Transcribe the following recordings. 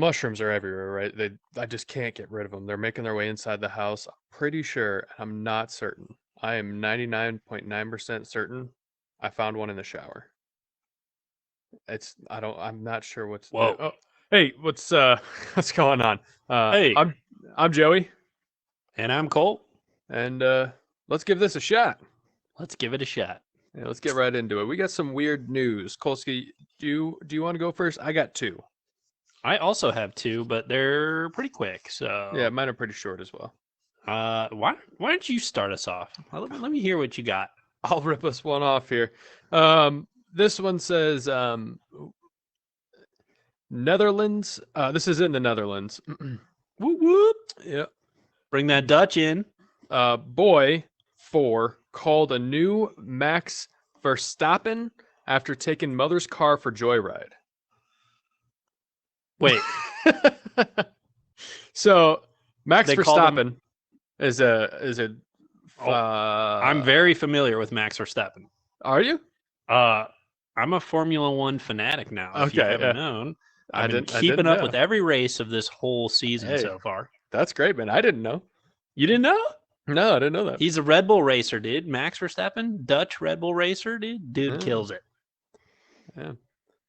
mushrooms are everywhere, right? I just can't get rid of them. They're making their way inside the house. I'm pretty sure, and I'm not certain. I am 99.9% certain I found one in the shower. I'm not sure what to do. Whoa. Oh, hey, what's what's going on? Uh, Hey. I'm I'm Joey, And I'm Colt. and let's give this a shot. Let's give it a shot. Yeah, let's get right into it. We got some weird news. Kolsky, do you want to go first? I got two. I also have two, but they're pretty quick. So Yeah, mine are pretty short as well. why don't you start us off? Let me hear what you got. I'll rip us one off here. This one says Netherlands. This is in the Netherlands. Whoop whoop. Yeah. Bring that Dutch in. Boy 4 called a new Max Verstappen after taking mother's car for joyride. Wait, So Max They called Verstappen is a. I'm very familiar with Max Verstappen. Are you? I'm a Formula One fanatic now. If you Okay, haven't yeah. known, I I've been didn't keeping up know. with every race of this whole season Hey. so far. That's great, man. I didn't know. You didn't know? No, I didn't know that. He's a Red Bull racer, dude. Max Verstappen, Dutch Red Bull racer, dude. Dude Yeah. kills it. Yeah.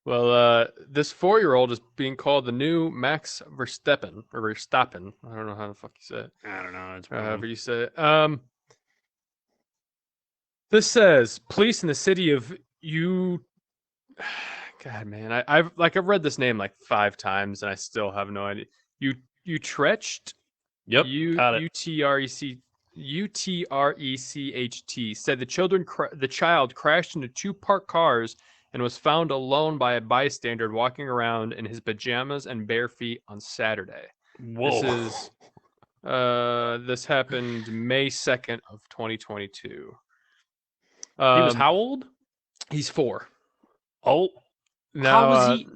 Well, this 4-year-old is being called the new Max Verstappen or Verstappen. I don't know how the fuck you say it. I don't know. It's However you say it. This says police in the city of God, man, I've read this name like 5 times and I still have no idea. Utrecht. Yep, got it. Utrecht said the child crashed into 2 parked cars and was found alone by a bystander walking around in his pajamas and bare feet on Saturday. Whoa. This happened May 2nd of 2022. He was how old? He's 4. Oh, Now, how was he?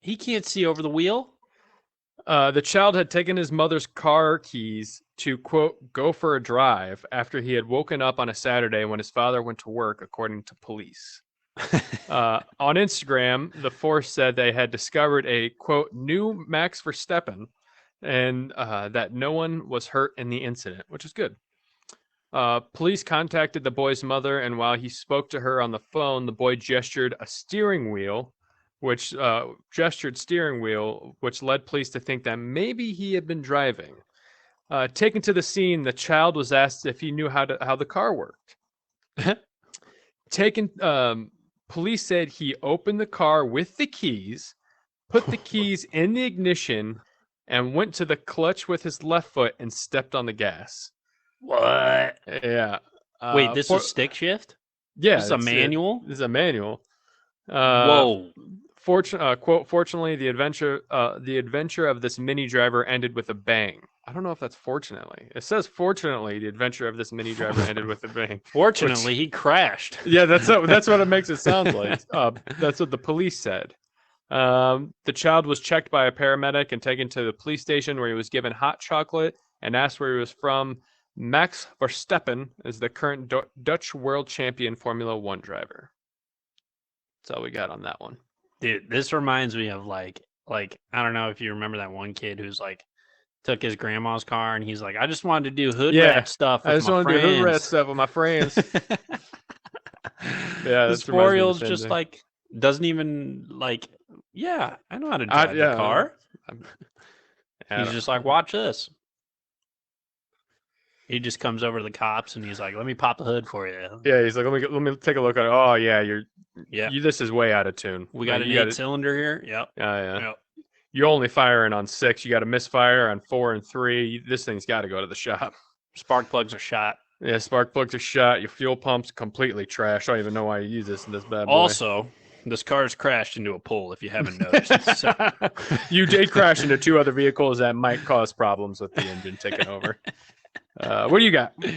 He can't see over the wheel. The child had taken his mother's car keys to, quote, go for a drive after he had woken up on a Saturday when his father went to work, according to police. On Instagram, the force said they had discovered a, quote, new Max Verstappen and that no one was hurt in the incident, which is good. Police contacted the boy's mother, and while he spoke to her on the phone, the boy gestured steering wheel, which led police to think that maybe he had been driving. Taken to the scene, the child was asked if he knew how the car worked. Police said he opened the car with the keys, put the keys in the ignition, and went to the clutch with his left foot and stepped on the gas. What? Yeah. Wait, this was stick shift? Yeah. This is a manual? This is a manual. Whoa. Quote, fortunately, the adventure of this mini driver ended with a bang. I don't know if that's fortunately. It says fortunately, the adventure of this mini driver ended with a bang. Fortunately, he crashed. Yeah, that's what it makes it sound like. That's what the police said. The child was checked by a paramedic and taken to the police station where he was given hot chocolate and asked where he was from. Max Verstappen is the current Dutch world champion Formula One driver. That's all we got on that one. Dude, this reminds me of like I don't know if you remember that one kid who's like took his grandma's car and he's like, I just wanted to do hood rat stuff with my friends. I just wanted to do hood rat stuff with my friends. Yeah, this 4-year-old's just thing. Like doesn't even like. Yeah, I know how to drive the car. He's just like, watch this. He just comes over to the cops and he's like, "Let me pop the hood for you." Yeah, he's like, "Let me take a look at it." Oh yeah, this is way out of tune. We got an 8-cylinder here. Yep. Yeah. Yep. You're only firing on 6. You got to misfire on 4 and 3. This thing's got to go to the shop. Spark plugs are shot. Yeah, spark plugs are shot. Your fuel pump's completely trash. I don't even know why you use this bad boy. Also, this car's crashed into a pole, if you haven't noticed. So. You did crash into 2 other vehicles that might cause problems with the engine taking over. What do you got? All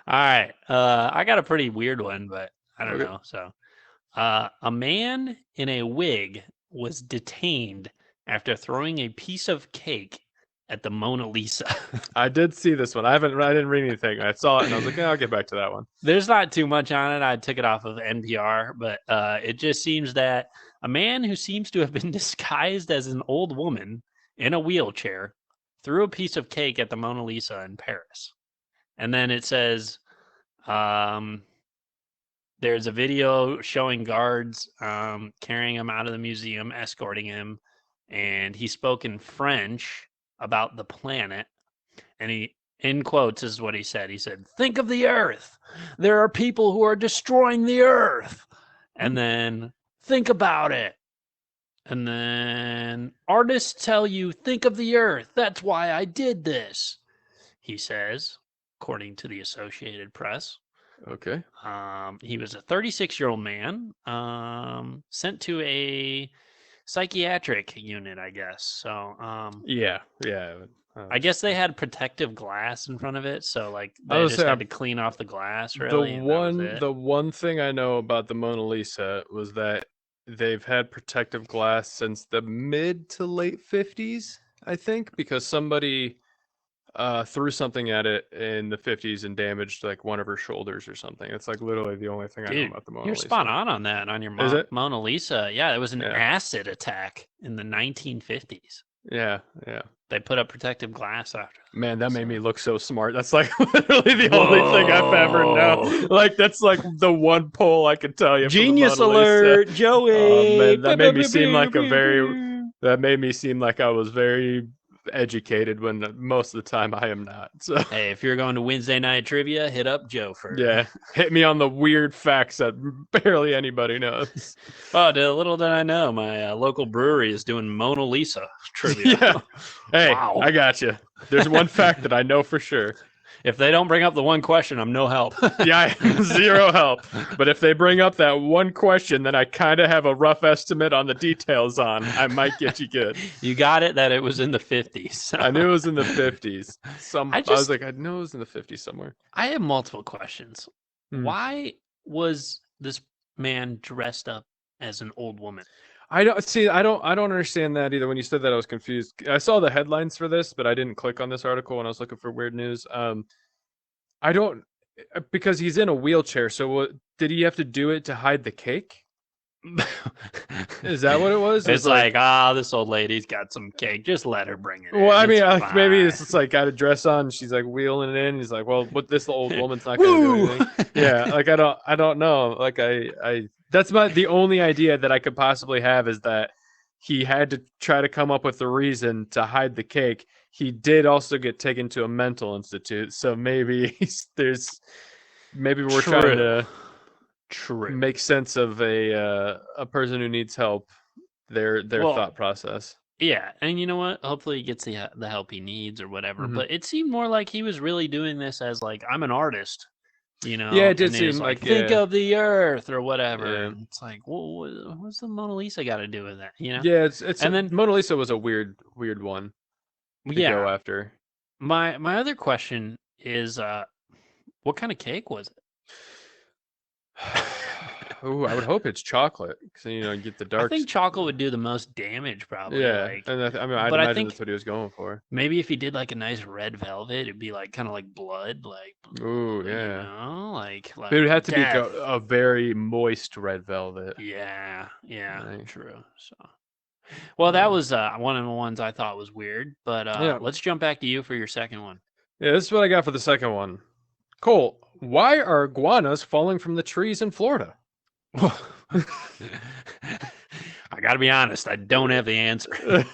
right. I got a pretty weird one, but I don't know. So, a man in a wig was detained after throwing a piece of cake at the Mona Lisa. I did see this one. I didn't read anything. I saw it and I was like, I'll get back to that one. There's not too much on it. I took it off of NPR, but it just seems that a man who seems to have been disguised as an old woman in a wheelchair threw a piece of cake at the Mona Lisa in Paris. And then it says, um, there's a video showing guards carrying him out of the museum, escorting him, and he spoke in French about the planet. And he, in quotes, is what he said. He said, "Think of the Earth. There are people who are destroying the Earth." And then, "Think about it." And then, "Artists tell you, think of the Earth. That's why I did this," he says, according to the Associated Press. Okay. He was a 36-year-old man sent to a psychiatric unit, I guess. So Yeah. Yeah. I guess they had protective glass in front of it, so like I they would just say had to clean off the glass, the really, and that was one it. the one thing I know about the Mona Lisa was that they've had protective glass since the mid to late 50s, I think, because somebody threw something at it in the 50s and damaged like one of her shoulders or something. It's like literally the only thing I know Dude, about the Mona you're spot Lisa. on your Is it? Mona Lisa. Yeah, it was an Yeah. acid attack in the 1950s. Yeah. Yeah. They put up protective glass after Man, that. that made me So. look so smart. That's like literally the only thing I've ever known. Whoa! Like that's like the one poll I could tell you for the Genius Mona Lisa. alert, Oh Joey! man, that Pew, made pew, me pew, seem pew, like a pew, very pew. that made me seem like I was very educated when most of the time I am not. So Hey, if you're going to Wednesday night trivia, hit up Joe for. yeah, hit me on the weird facts that barely anybody knows. Oh, little did I know, my local brewery is doing Mona Lisa trivia. Yeah. Hey, Wow. I got you. There's one fact that I know for sure. If they don't bring up the one question, I'm no help. Yeah, zero help. But if they bring up that one question, then I kind of have a rough estimate on the details on. I might get you good. You got it that it was in the 50s. So. I knew it was in the 50s. I I was just, like, I know it was in the 50s somewhere. I have multiple questions. Hmm. Why was this man dressed up as an old woman? I don't see. I don't understand that either. When you said that, I was confused. I saw the headlines for this, but I didn't click on this article when I was looking for weird news. I don't because he's in a wheelchair. So what did he have to do it to hide the cake? Is that what it was? It It's was like, like, this old lady's got some cake. Just let her bring it well, in. I mean, It's like maybe fine. it's just like got a dress on. She's like wheeling it in. He's like, well, but this old woman's not gonna do Woo! anything. Yeah, like I don't know. Like that's the only idea that I could possibly have is that he had to try to come up with a reason to hide the cake. He did also get taken to a mental institute, so maybe maybe we're trying True. to True. make sense of a person who needs help. Their Well, thought process. yeah, and you know what? Hopefully he gets the help he needs or whatever. Hmm. But it seemed more like he was really doing this as like, I'm an artist, Yeah, it did and he was seem like, like think of the earth or whatever. yeah. And it's like, well, what's the Mona Lisa got to do with that? Yeah, it's And then Mona Lisa was a weird one to go yeah, after. my other question is, what kind of cake was it? Ooh, I would hope it's chocolate because you get the I dark. think chocolate would do the most damage, probably. Yeah, Like, and I mean, I'd but I imagine that's think what he was going for. maybe if he did like a nice red velvet, it'd be like kind of like blood, like Ooh, yeah. But it like would have to be death. a very moist red velvet. Yeah, Right. true. So, well, that Yeah. was one of the ones I thought was weird. But Yeah. let's jump back to you for your second one. Yeah. This is what I got for the second one. Cole, why are iguanas falling from the trees in Florida? I got to be honest, I don't have the answer.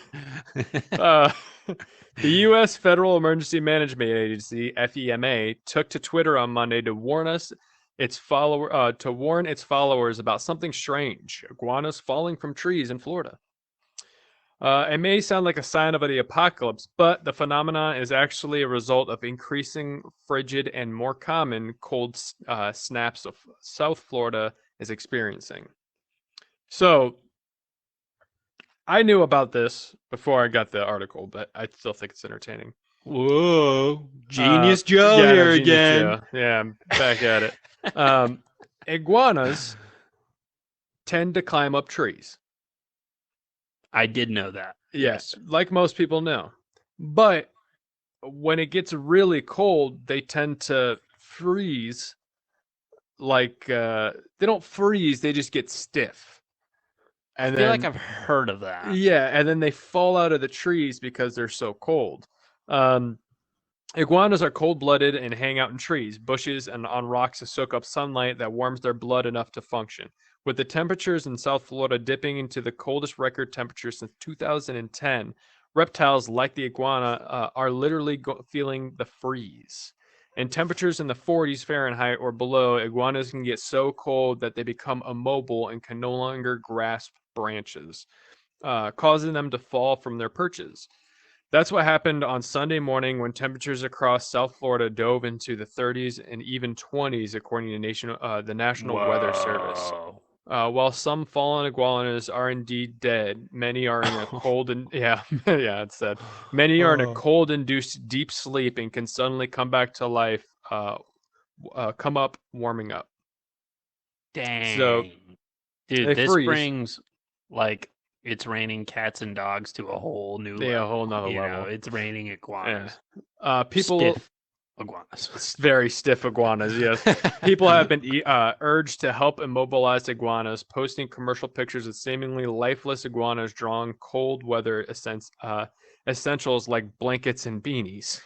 uh, the U.S. Federal Emergency Management Agency (FEMA) took to Twitter on Monday to warn its followers about something strange: iguanas falling from trees in Florida. It may sound like a sign of the apocalypse, but the phenomenon is actually a result of increasing frigid and more common cold snaps of South Florida is experiencing. So I knew about this before I got the article, but I still think it's entertaining. Whoa, Genius Joe Yeah, no, here Genius again. Joe. Yeah, I'm back at it. Iguanas tend to climb up trees. I did know that. Yes, like most people know. But when it gets really cold, they tend to freeze. Like they don't freeze; they just get stiff. I and feel like then I've heard of that. yeah, and then they fall out of the trees because they're so cold. Um, Iguanas are cold blooded and hang out in trees, bushes, and on rocks to soak up sunlight that warms their blood enough to function. With the temperatures in South Florida dipping into the coldest record temperature since 2010, reptiles like the iguana are literally feeling the freeze. In temperatures in the 40s Fahrenheit or below, iguanas can get so cold that they become immobile and can no longer grasp branches, causing them to fall from their perches. That's what happened on Sunday morning when temperatures across South Florida dove into the 30s and even 20s, according to the National Weather Service. Whoa. While some fallen iguanas are indeed dead, many are in a cold and yeah, yeah, it's said many are in a Oh. cold-induced deep sleep and can suddenly come back to life, come up warming up. So Dang. Dude, they this freeze. brings like it's raining cats and dogs to a whole new Yeah, a whole level. nother You know, level. it's raining Yeah. iguanas. People Stiff iguanas. Very stiff iguanas, yes. People have been urged to help immobilize iguanas, posting commercial pictures of seemingly lifeless iguanas drawing cold weather essentials like blankets and beanies.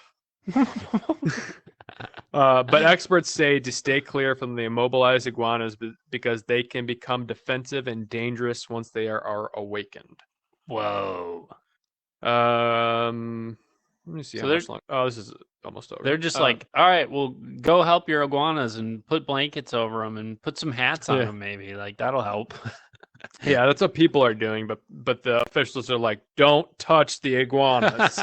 But experts say to stay clear from the immobilized iguanas because they can become defensive and dangerous once they are awakened. Whoa. Let me see So how they're much long. Oh, this is almost over. they're just like, all right, well, go help your iguanas and put blankets over them and put some hats on Yeah. them, maybe. Like that'll help. Yeah, that's what people are doing, but the officials are like, don't touch the iguanas.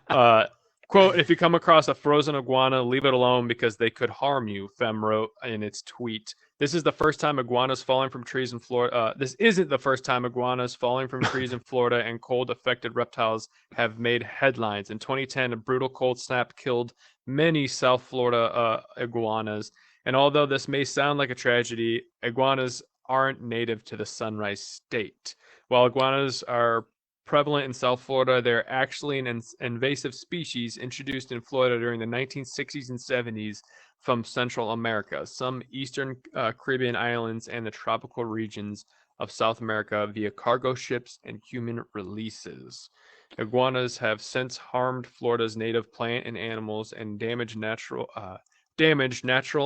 Uh, quote: If you come across a frozen iguana, leave it alone because they could harm you. Fem wrote in its tweet. This is the first time iguanas falling from trees in Florida. This isn't the first time iguanas falling from trees in Florida and cold-affected reptiles have made headlines. In 2010, a brutal cold snap killed many South Florida iguanas. And although this may sound like a tragedy, iguanas aren't native to the Sunrise State. While iguanas are prevalent in South Florida, they're actually an invasive species introduced in Florida during the 1960s and 70s from Central America, some eastern Caribbean islands, and the tropical regions of South America via cargo ships and human releases. Iguanas have since harmed Florida's native plant and animals and damaged natural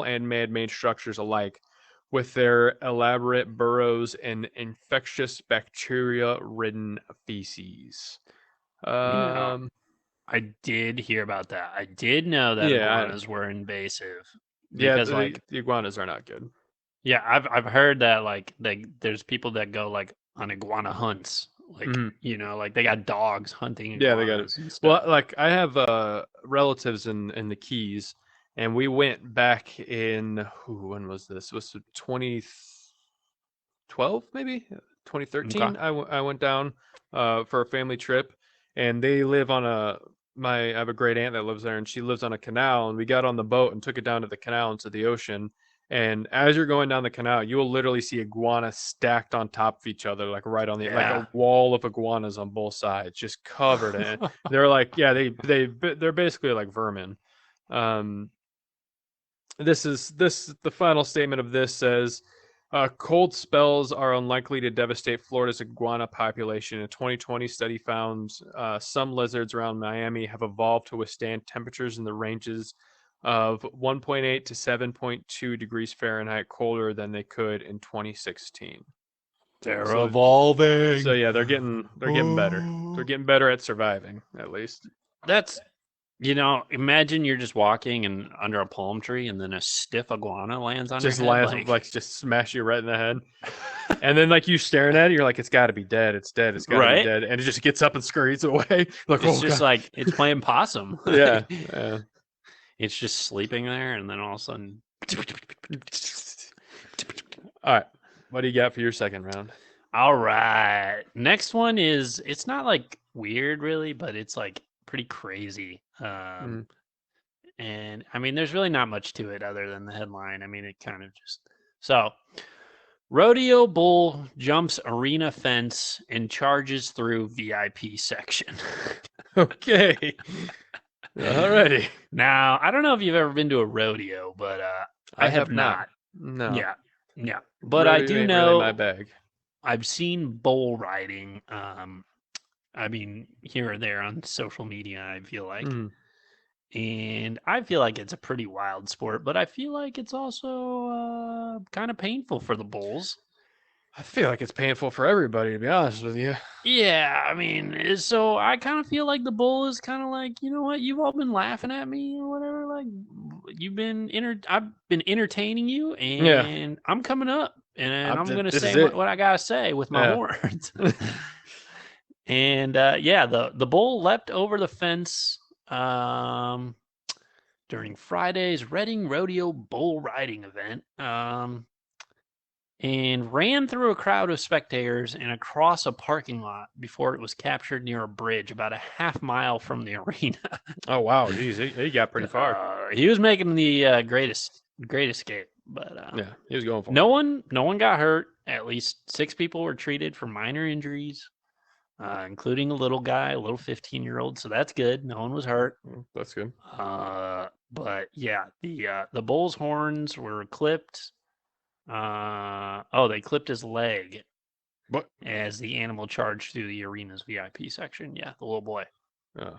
and man-made structures alike with their elaborate burrows and infectious bacteria-ridden feces. You know, Um, I did hear about that. I did know that yeah, iguanas were invasive yeah, because, like, the iguanas are not good. yeah, I've heard that like there's people that go like on iguana hunts, like Mhm. like they got dogs hunting Yeah, they got it. iguanas and Well, stuff. like I have relatives in the Keys, and we went back in when was this? Was it 2012 maybe? Okay. 2013. I went down for a family trip, and they live on I have a great aunt that lives there, and she lives on a canal, and we got on the boat and took it down to the canal into the ocean. And as you're going down the canal, you will literally see iguanas stacked on top of each other, like right on the like a Yeah. wall of iguanas on both sides, just covered in it. They're like, yeah, they're basically like vermin. Um, the final statement of this says cold spells are unlikely to devastate Florida's iguana population. A 2020 study found some lizards around Miami have evolved to withstand temperatures in the ranges of 1.8 to 7.2 degrees Fahrenheit colder than they could in 2016. They're So so evolving. yeah, they're getting better. They're Oh. getting better at surviving at least. That's imagine you're just walking and under a palm tree and then a stiff iguana lands on your Just head lands like like just smash you right in the head. And then like you staring at it, you're like, it's got to be dead. It's dead. It's got to be right? dead. And it just gets up and scurries away. Like, It's oh just god. like it's playing possum. Yeah. Yeah. It's just sleeping there and then all of a sudden All right. What do you got for your second round? all right. Next one is it's not like weird really, but it's like pretty crazy. Mm. And I mean there's really not much to it other than the headline. I mean it kind of just so rodeo bull jumps arena fence and charges through VIP section. Okay. Alrighty. Now, I don't know if you've ever been to a rodeo, but I I have have not. not. No. Yeah. Yeah. But I Rodeo do ain't really my know bag. I've seen bull riding. I mean, here or there on social media. I feel like, Mm. and I feel like it's a pretty wild sport, but I feel like it's also kind of painful for the bulls. I feel like it's painful for everybody, to be honest with you. Yeah, I mean, so I kind of feel like the bull is kind of like, you know what, you've all been laughing at me or whatever. Like, I've been entertaining you, Yeah. and I'm coming up, and I'm gonna This say is what, it. what I gotta say with my Yeah. horns. And yeah, the bull leapt over the fence during Friday's Reading Rodeo bull riding event. And ran through a crowd of spectators and across a parking lot before it was captured near a bridge about a half mile from the arena. Oh wow, geez, he got pretty far. He was making the great escape, but Yeah, he was going for no it. one got hurt. At least 6 people were treated for minor injuries, including a little guy, a little 15-year-old. So that's good. No one was hurt. That's good. But yeah, the bull's horns were clipped. They clipped his leg What? as the animal charged through the arena's VIP section. Yeah, the little boy. Oh.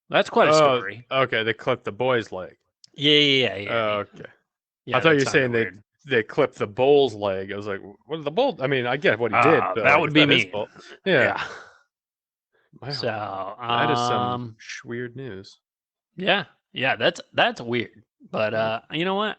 That's quite a story. Okay. They clipped the boy's leg. Yeah. Okay. Yeah, I thought that you were sounded saying weird. they clipped the bull's leg. I was like, what the bull? I mean, I get what he did, but That like, would it's be not his me. fault. Yeah. Yeah. Wow. So, That is some weird news. yeah, that's weird. But you know what?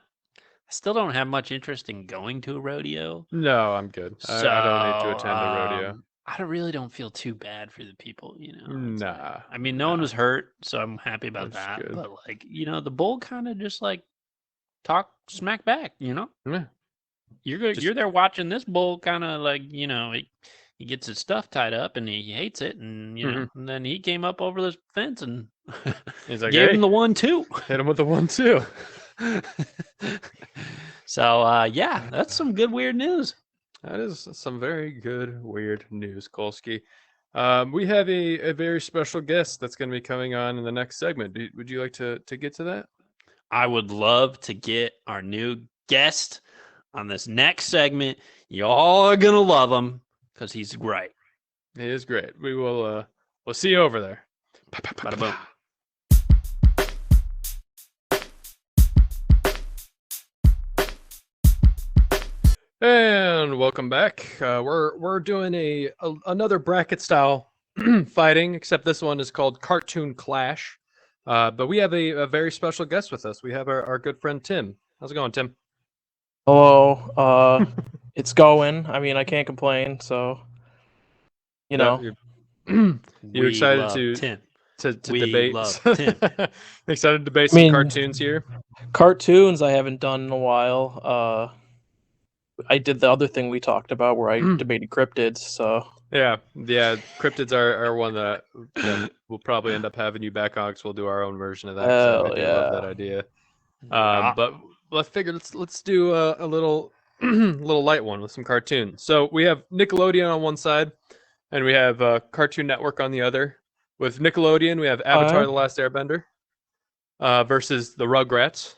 I still don't have much interest in going to a rodeo. No, I'm good. So, I don't need to attend a rodeo. really don't feel too bad for the people, you know. It's like, Nah. I mean, no one was hurt, so I'm happy about That's that. good. But like, the bull kind of just like talk smack back, Yeah. You're there watching this bull kind of like, he gets his stuff tied up and he hates it, and Mhm. and then he came up over the fence and He's like, gave him hey, the 1-2. hit him with the 1-2. So yeah, that's some good weird news. That is some very good, weird news, Kolsky. We have a very special guest that's going to be coming on in the next segment. Would you like to get to that? I would love to get our new guest on this next segment. Y'all are gonna love him because he's great. He is great. We'll see you over there. Bada boom. And welcome back. We're doing another bracket style fighting, except this one is called Cartoon Clash. But we have a very special guest with us. We have our good friend Tim. How's it going, Tim? Hello. It's going. I mean, I can't complain. So, You're We excited love to Tim. to We debate? love Tim. Excited to debate I some mean- cartoons here. Cartoons I haven't done in a while. I did the other thing we talked about where I debated cryptids. So Yeah. Cryptids are one that we'll probably end up having you back on because we'll do our own version of that. 'Cause I Hell do love that yeah. idea. Yeah. But let's figure let's do a little little light one with some cartoons. So we have Nickelodeon on one side, and we have Cartoon Network on the other. With Nickelodeon, we have Avatar: Alright. The Last Airbender versus the Rugrats,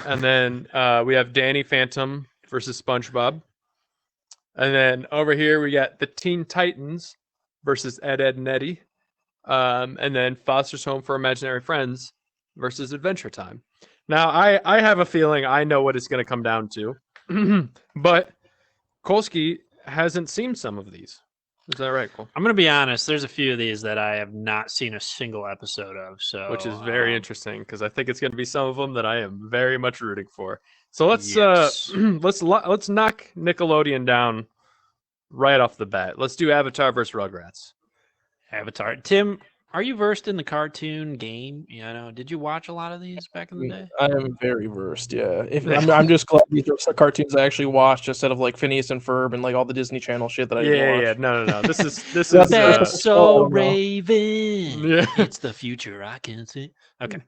and then we have Danny Phantom versus SpongeBob, and then over here we got the Teen Titans versus Ed, Edd and Eddie, and then Foster's Home for Imaginary Friends versus Adventure Time. Now, I have a feeling I know what it's going to come down to, but Kolsky hasn't seen some of these. Is that right, Cole? I'm gonna be honest. There's a few of these that I have not seen a single episode of. So, Which is very interesting because I think it's going to be some of them that I am very much rooting for. So let's Yes. let's knock Nickelodeon down right off the bat. Let's do Avatar versus Rugrats. Avatar. Tim, are you versed in the cartoon game? Did you watch a lot of these back in the day? I am very versed. Yeah. I'm just glad these are some cartoons I actually watched instead of like Phineas and Ferb and like all the Disney Channel shit that I didn't watch. No. This is That's That's so oh, no. Raven. Yeah. It's the future I can see. Okay.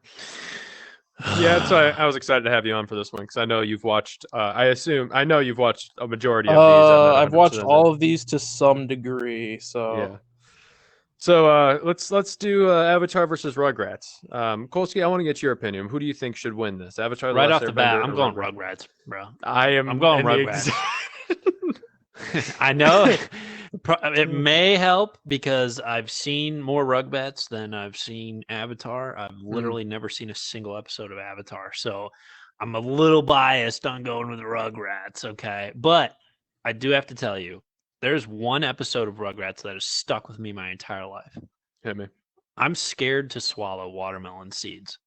Yeah, that's why I was excited to have you on for this one because I know you've watched. I know you've watched a majority of these. I've watched all of these to some degree. So Yeah. So let's do Avatar versus Rugrats. Kolsky, I want to get your opinion. Who do you think should win this? Avatar: The Right Last off the bat, Airbender I'm or going Rugrats? Rugrats, bro. I'm going in the Rugrats. I know it may help because I've seen more Rugrats than I've seen Avatar. I've literally never seen a single episode of Avatar, so I'm a little biased on going with Rugrats. Okay, but I do have to tell you, there's one episode of Rugrats that has stuck with me my entire life. Hit me. I'm scared to swallow watermelon seeds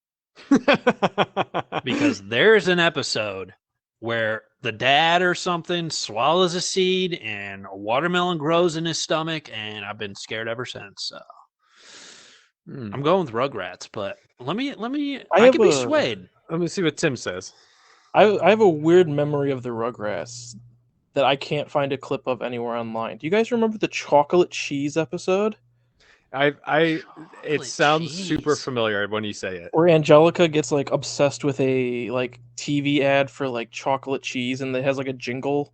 because there's an episode where the dad or something swallows a seed and a watermelon grows in his stomach, and I've been scared ever since. So I'm going with Rugrats, but I could be swayed. Let me see what Tim says. I have a weird memory of the Rugrats that I can't find a clip of anywhere online. Do you guys remember the chocolate cheese episode? It Chocolate sounds super cheese. familiar when you say it. Where Angelica gets like obsessed with a like TV ad for like chocolate cheese, and it has like a jingle.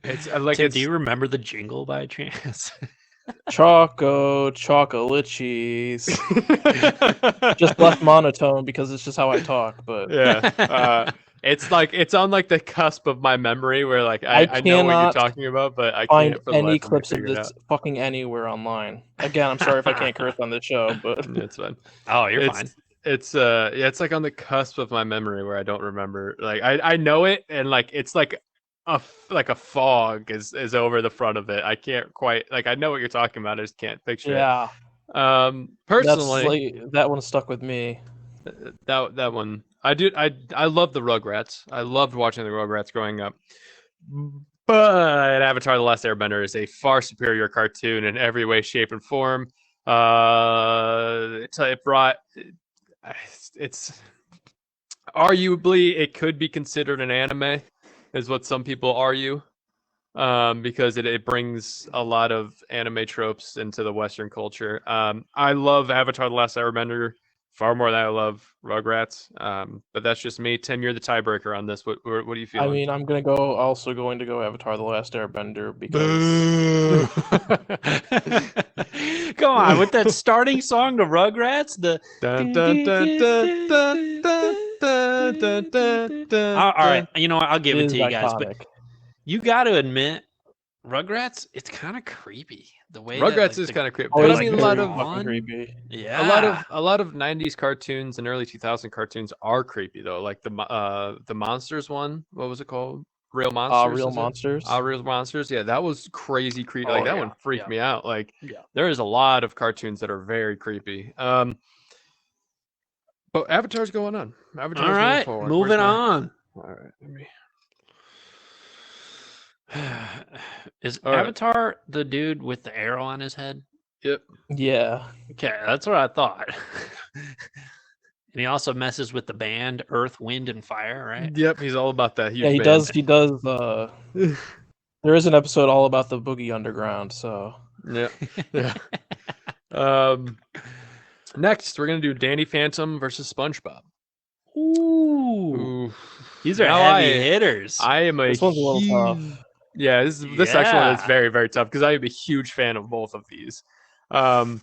It's like Tim, it's do you remember the jingle by chance? Chocolate cheese. Just less monotone because it's just how I talk. But yeah. It's like it's on like the cusp of my memory where like I know what you're cannot talking about, but I find can't for the any life of me clips of figure it this out. fucking anywhere online. Again, I'm sorry if I can't curse on this show, but It's fine. Oh, you're fine. It's yeah, it's like on the cusp of my memory where I don't remember. Like I know it, and like it's like a fog is over the front of it. I can't quite like I know what you're talking about. I just can't picture yeah, it. that's Personally, like that one stuck with me. that one I love the Rugrats. I loved watching the Rugrats growing up. But Avatar: The Last Airbender is a far superior cartoon in every way, shape, and form. It brought it's arguably it could be considered an anime, is what some people argue, because it brings a lot of anime tropes into the Western culture. I love Avatar: The Last Airbender far more than I love Rugrats, but that's just me. Tim, you're the tiebreaker on this. What are you I feeling? mean, I'm going to go Avatar: The Last Airbender because Boo! Come on, with that starting song to Rugrats, the Dun, dun, dun, dun, dun, dun, dun, dun, dun, dun, all right, dun. you know what? I'll give it it is to you guys, but iconic. you got to admit, Rugrats, it's kind of creepy the way that Rugrats like is the kind of creepy, Oh, but I it's mean very go fucking on. creepy. Yeah, a lot of '90s cartoons and early 2000 cartoons are creepy though. Like the monsters one. What was it called? Real Monsters, Real is it? Monsters. Real Monsters. Yeah, that was crazy creepy. Like Oh that yeah, one freaked yeah, me out. Like yeah. there is a lot of cartoons that are very creepy. But Avatar's going on. All Avatar's moving right, forward. Where's moving my? on. All right, let me. Is All right. Avatar the dude with the arrow on his head? Yep. Yeah, Okay, that's what I thought. And he also messes with the band Earth, Wind, and Fire, right? Yep. He's all about that yeah, huge he band. does. He does. There is an episode all about the Boogie Underground. So Yeah. Yeah. Um. Next, we're gonna do Danny Phantom versus SpongeBob. Ooh, Ooh. these are Now heavy hitters. I am a this one's a little tough. huge. Yeah, this next one is Yeah. very very tough because I am a huge fan of both of these. Um,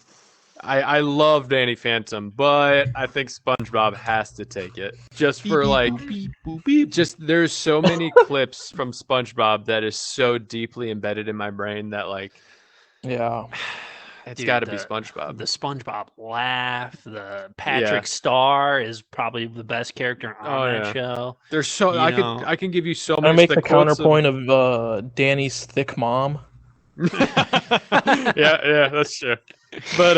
I love Danny Phantom, but I think SpongeBob has to take it just Beep, for beep, like boop, beep, boop, beep. just there's so many clips from SpongeBob that is so deeply embedded in my brain that like Yeah, it's Dude, got to be the SpongeBob. SpongeBob laugh, the Yeah. Patrick Star is probably the best character on Oh that yeah. show. There's so You know. I can give you so I many make the the quotes of counterpoint of Danny's thick mom. yeah, that's true. But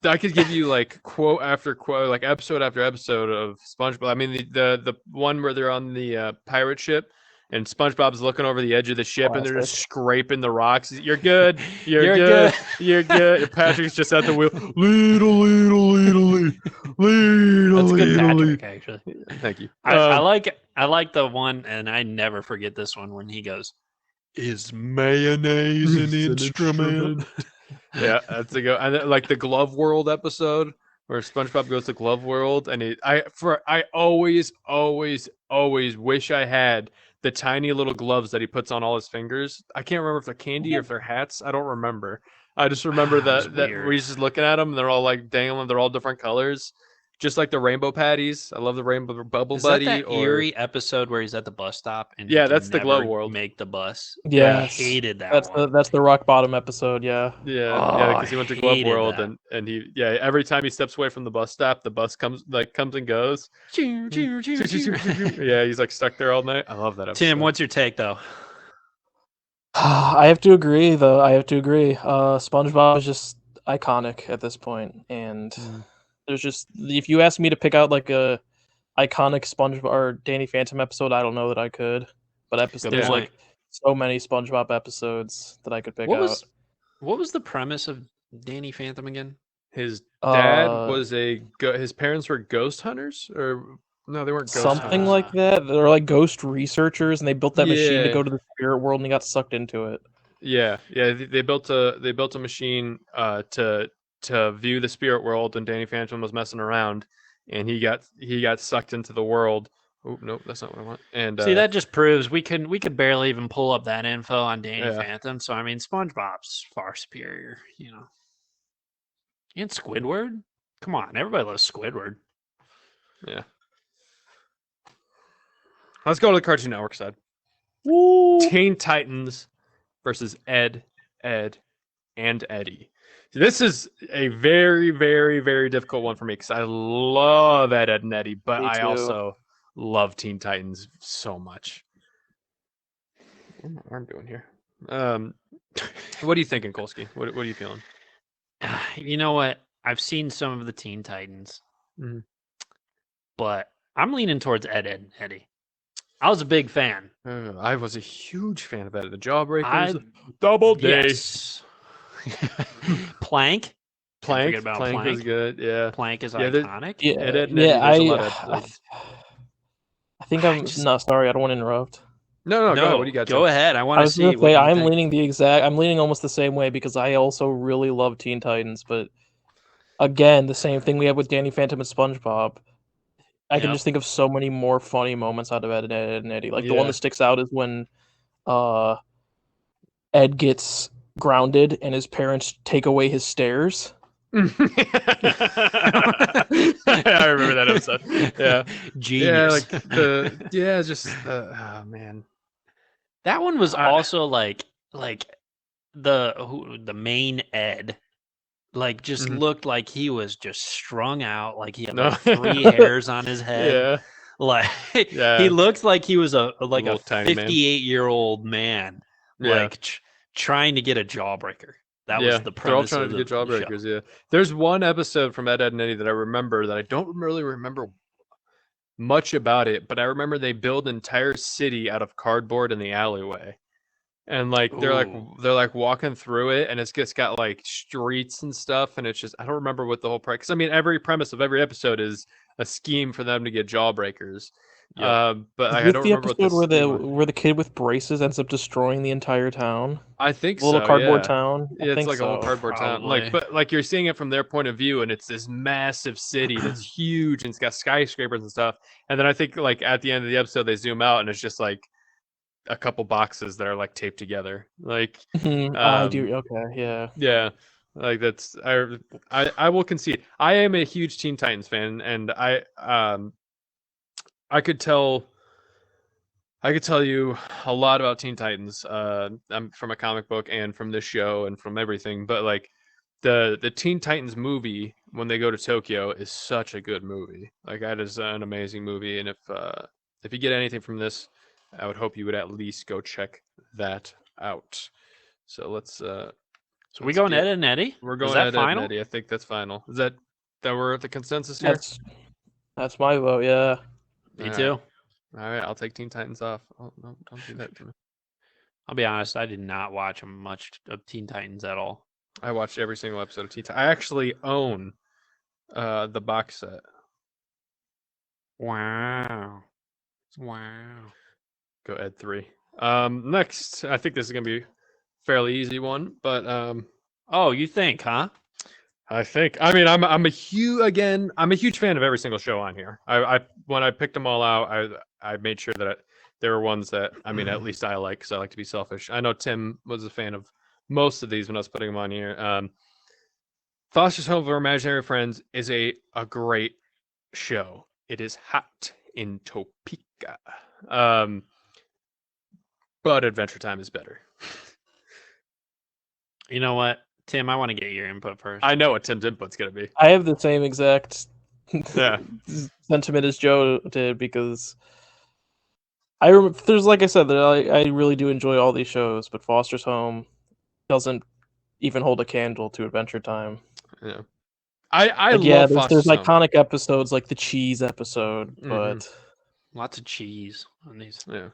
I could give you like quote after quote, like episode after episode of SpongeBob. I mean the one where they're on the pirate ship and SpongeBob's looking over the edge of the ship and they're just Classic. scraping the rocks. You're good. You're, You're good. good. You're good. And Patrick's just at the wheel. Leedle, leedle, leedle, leedle, That's good leedle, Patrick, actually. Thank you. I like the one, and I never forget this one when he goes, "Is mayonnaise an instrument?" Yeah, that's a go. And then, like the Glove World episode where SpongeBob goes to Glove World, and I always wish I had the tiny little gloves that he puts on all his fingers. I can't remember if they're candy or if they're hats. I don't remember. I just remember That was that weird. we're just looking at them, and they're all like dangling. They're all different colors. just like the rainbow patties. I love the rainbow bubble Is that buddy. that Or eerie episode where he's at the bus stop and yeah, he can that's the glow never world. make the bus? Yeah. I Yes, hated that one. that's the rock bottom episode. Yeah. Yeah, Oh, because he went to Glove hated World that. and he every time he steps away from the bus stop, the bus comes and goes. Choo, choo, choo, choo. Yeah, he's like stuck there all night. I love that episode. Tim, what's your take though? I have to agree, though. I have to agree. SpongeBob is just iconic at this point, and there's just if you ask me to pick out like a iconic SpongeBob or Danny Phantom episode, I don't know that I could. But Good there's point. like so many SpongeBob episodes that I could pick What out. was the premise of Danny Phantom again? His dad Uh, was his parents were ghost hunters, or no, they weren't ghost Something hunters. like that. They're like ghost researchers, and they built that machine to Yeah. go to the spirit world, and he got sucked into it. Yeah, they built a machine to view the spirit world, and Danny Phantom was messing around, and he got sucked into the world. Oh nope, that's not what I want. And See, that just proves we could barely even pull up that info on Danny Yeah. Phantom. So I mean, SpongeBob's far superior, you know. And Squidward, come on, everybody loves Squidward. yeah. Let's go to the Cartoon Network side. Woo! Teen Titans versus Ed, and Eddie. This is a very, very, very difficult one for me because I love Ed, and Eddie, but Me I too. also love Teen Titans so much. What am I arm doing here? What are you thinking, Kolsky? What are you feeling? You know what? I've seen some of the Teen Titans, Mhm. but I'm leaning towards Ed, and Eddie. I was a big fan. I was a huge fan of Ed, the Jawbreakers, I Double D, yes. Plank. Can't Plank. forget about Plank was Plank. good. Yeah, Plank is Yeah, iconic. Yeah, Ed, and yeah. Eddie. There's a lot of episodes. I think I I'm just- no sorry. I don't want to interrupt. No, go ahead. What do you got? Go Tim? ahead. I I want to was see gonna what say you I'm think. I'm leaning almost the same way because I also really love Teen Titans, but again, the same thing we have with Danny Phantom and SpongeBob. I can Yep. just think of so many more funny moments out of Ed, and Eddie. Like the one Yeah. that sticks out is when Ed gets grounded and his parents take away his stairs. I remember that episode. Yeah, Genius. just oh man. That one was I- also like the main Ed, like just Mhm. looked like he was just strung out, like he had No. like 3 hairs on his head. Yeah, Like Yeah. he looks like he was a little tiny man. 58-year-old man, Yeah. like trying to get a jawbreaker. That yeah. was the They're all premise trying of to get the show. jawbreakers. Yeah, there's one episode from Ed, and Eddie that I remember that I don't really remember much about it, but I remember they build an entire city out of cardboard in the alleyway. And like Ooh. they're like walking through it, and it's just got like streets and stuff, and it's just I don't remember what the whole premise. I mean, every premise of every episode is a scheme for them to get jawbreakers. Yep. But Is I this don't the remember what episode this where scheme was. the kid with braces ends up destroying the entire town? I think The little so, cardboard yeah. town. I Yeah, it's think like a whole so. cardboard town. Probably. Like, but like you're seeing it from their point of view, and it's this massive city that's huge and it's got skyscrapers and stuff. And then I think like at the end of the episode they zoom out and it's just like a couple boxes that are like taped together. Like I do. Okay, yeah. yeah, like that's I will concede. I am a huge Teen Titans fan, and I could tell you a lot about Teen Titans. I'm from a comic book and from this show and from everything, but like the Teen Titans movie when they go to Tokyo is such a good movie. Like that is an amazing movie, and if you get anything from this, I would hope you would at least go check that out. So let's So we let's going get- Ed and Eddie? we're Is going that Ed, final? and Eddie. I think that's final. Is that we're at the consensus here? That's my vote. Yeah. Me All right. too. All right, I'll take Teen Titans off. Oh no, don't do that to me. I'll be honest, I did not watch much of Teen Titans at all. I watched every single episode of Teen Titans. I actually own the box set. Wow. Wow. Go Ed 3. Next, I think this is gonna be a fairly easy one, but Oh, you think, huh? I think I'm a huge fan of every single show on here. I when I picked them all out, I made sure that there were ones that at least I like because I like to be selfish. I know Tim was a fan of most of these when I was putting them on here. Foster's Home for Imaginary Friends is a great show. It is hot in Topeka. But Adventure Time is better. You know what, Tim? I want to get your input first. I know what Tim's input's gonna be. I have the same exact Yeah. sentiment as Joe did because there's like I said, I really do enjoy all these shows, but Foster's Home doesn't even hold a candle to Adventure Time. Yeah. I Like, love yeah, Foster's there's Home. iconic episodes like the cheese episode, but Lots of cheese on these. Yeah.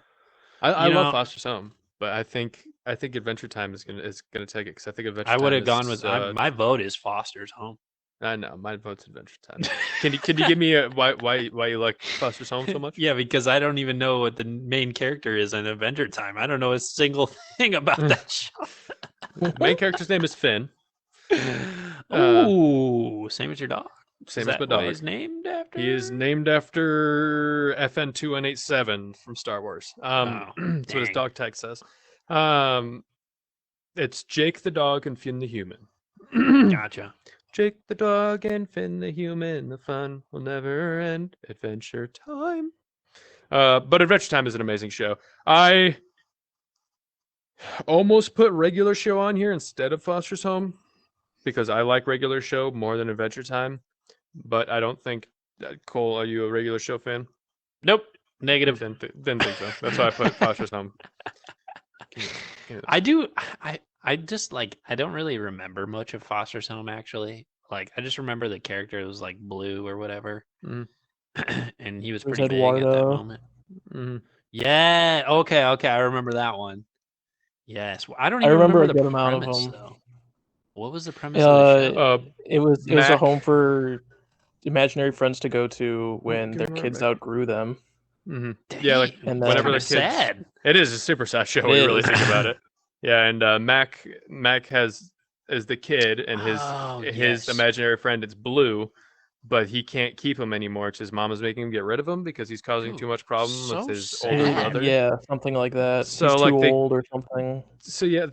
I love Foster's Home, but I think Adventure Time is gonna take it because I think Adventure Time. I would have gone with my vote is Foster's Home. I know my vote's Adventure Time. Can you give me a why you like Foster's Home so much? Yeah, because I don't even know what the main character is in Adventure Time. I don't know a single thing about that show. Main character's name is Finn. Ooh, same as your dog. Same Is as that my dog. what he's named after? He is named after FN2187 from Star Wars. That's what his dang. dog tag says. It's Jake the dog and Finn the human. Gotcha. Jake the dog and Finn the human. The fun will never end. Adventure Time. But Adventure Time is an amazing show. I almost put regular show on here instead of Foster's Home because I like regular show more than Adventure Time. But I don't think Cole, are you a regular show fan? Nope. Negative. Didn't think so. That's why I put Foster's Home. I do. I just like. I don't really remember much of Foster's Home actually. Like I just remember the character was like blue or whatever, and he was There's pretty big at that Eduardo. moment. Yeah. Okay. I remember that one. Yes. I don't I even remember a the good amount of premise them. though. What was the premise of the show? It was a Mac. home for imaginary friends to go to when their Good kids Mac. outgrew them. Yeah, like And whenever then- the kids. Sad. It is a super sad show It when you really is. think about it. Yeah, and Mac is the kid, and his yes. imaginary friend is Blue, but he can't keep him anymore because his mom is making him get rid of him because he's causing too much problem so with his sad. older brother. Yeah, something like that. So, He's like, too they- old or something. So yeah,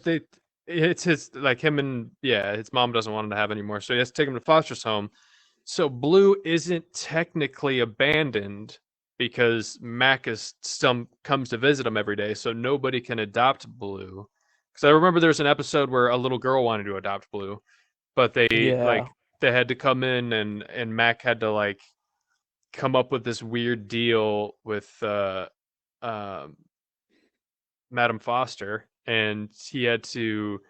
it's his like him and his mom doesn't want him to have anymore, so he has to take him to Foster's Home. So Blue isn't technically abandoned because Mac comes to visit him every day, so nobody can adopt Blue. Because I remember there's an episode where a little girl wanted to adopt Blue, but they Yeah. they had to come in and Mac had to like come up with this weird deal with Madam Foster, and he had to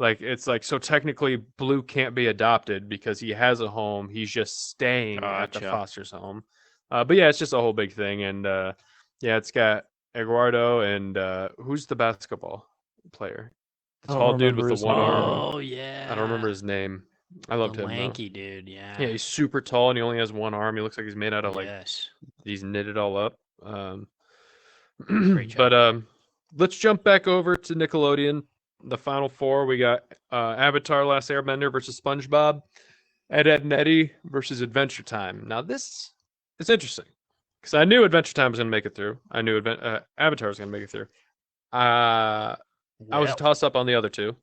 it's like so technically Blue can't be adopted because he has a home. He's just staying at the Gotcha. Foster's home. But yeah, it's just a whole big thing, and yeah, it's got Eduardo and who's the basketball player? The I don't tall dude remember with his the one name. arm. Oh yeah. I don't remember his name. I loved The him though. lanky dude. Yeah. Yeah, he's super tall and he only has one arm. He looks like he's made out of yes. he's knitted all up. Great But let's jump back over to Nickelodeon. The final four, we got Avatar: Last Airbender versus SpongeBob, Ed, Edd n Eddy versus Adventure Time. Now this is interesting because I knew Adventure Time was going to make it through. I knew Avatar was going to make it through. I was a toss up on the other two.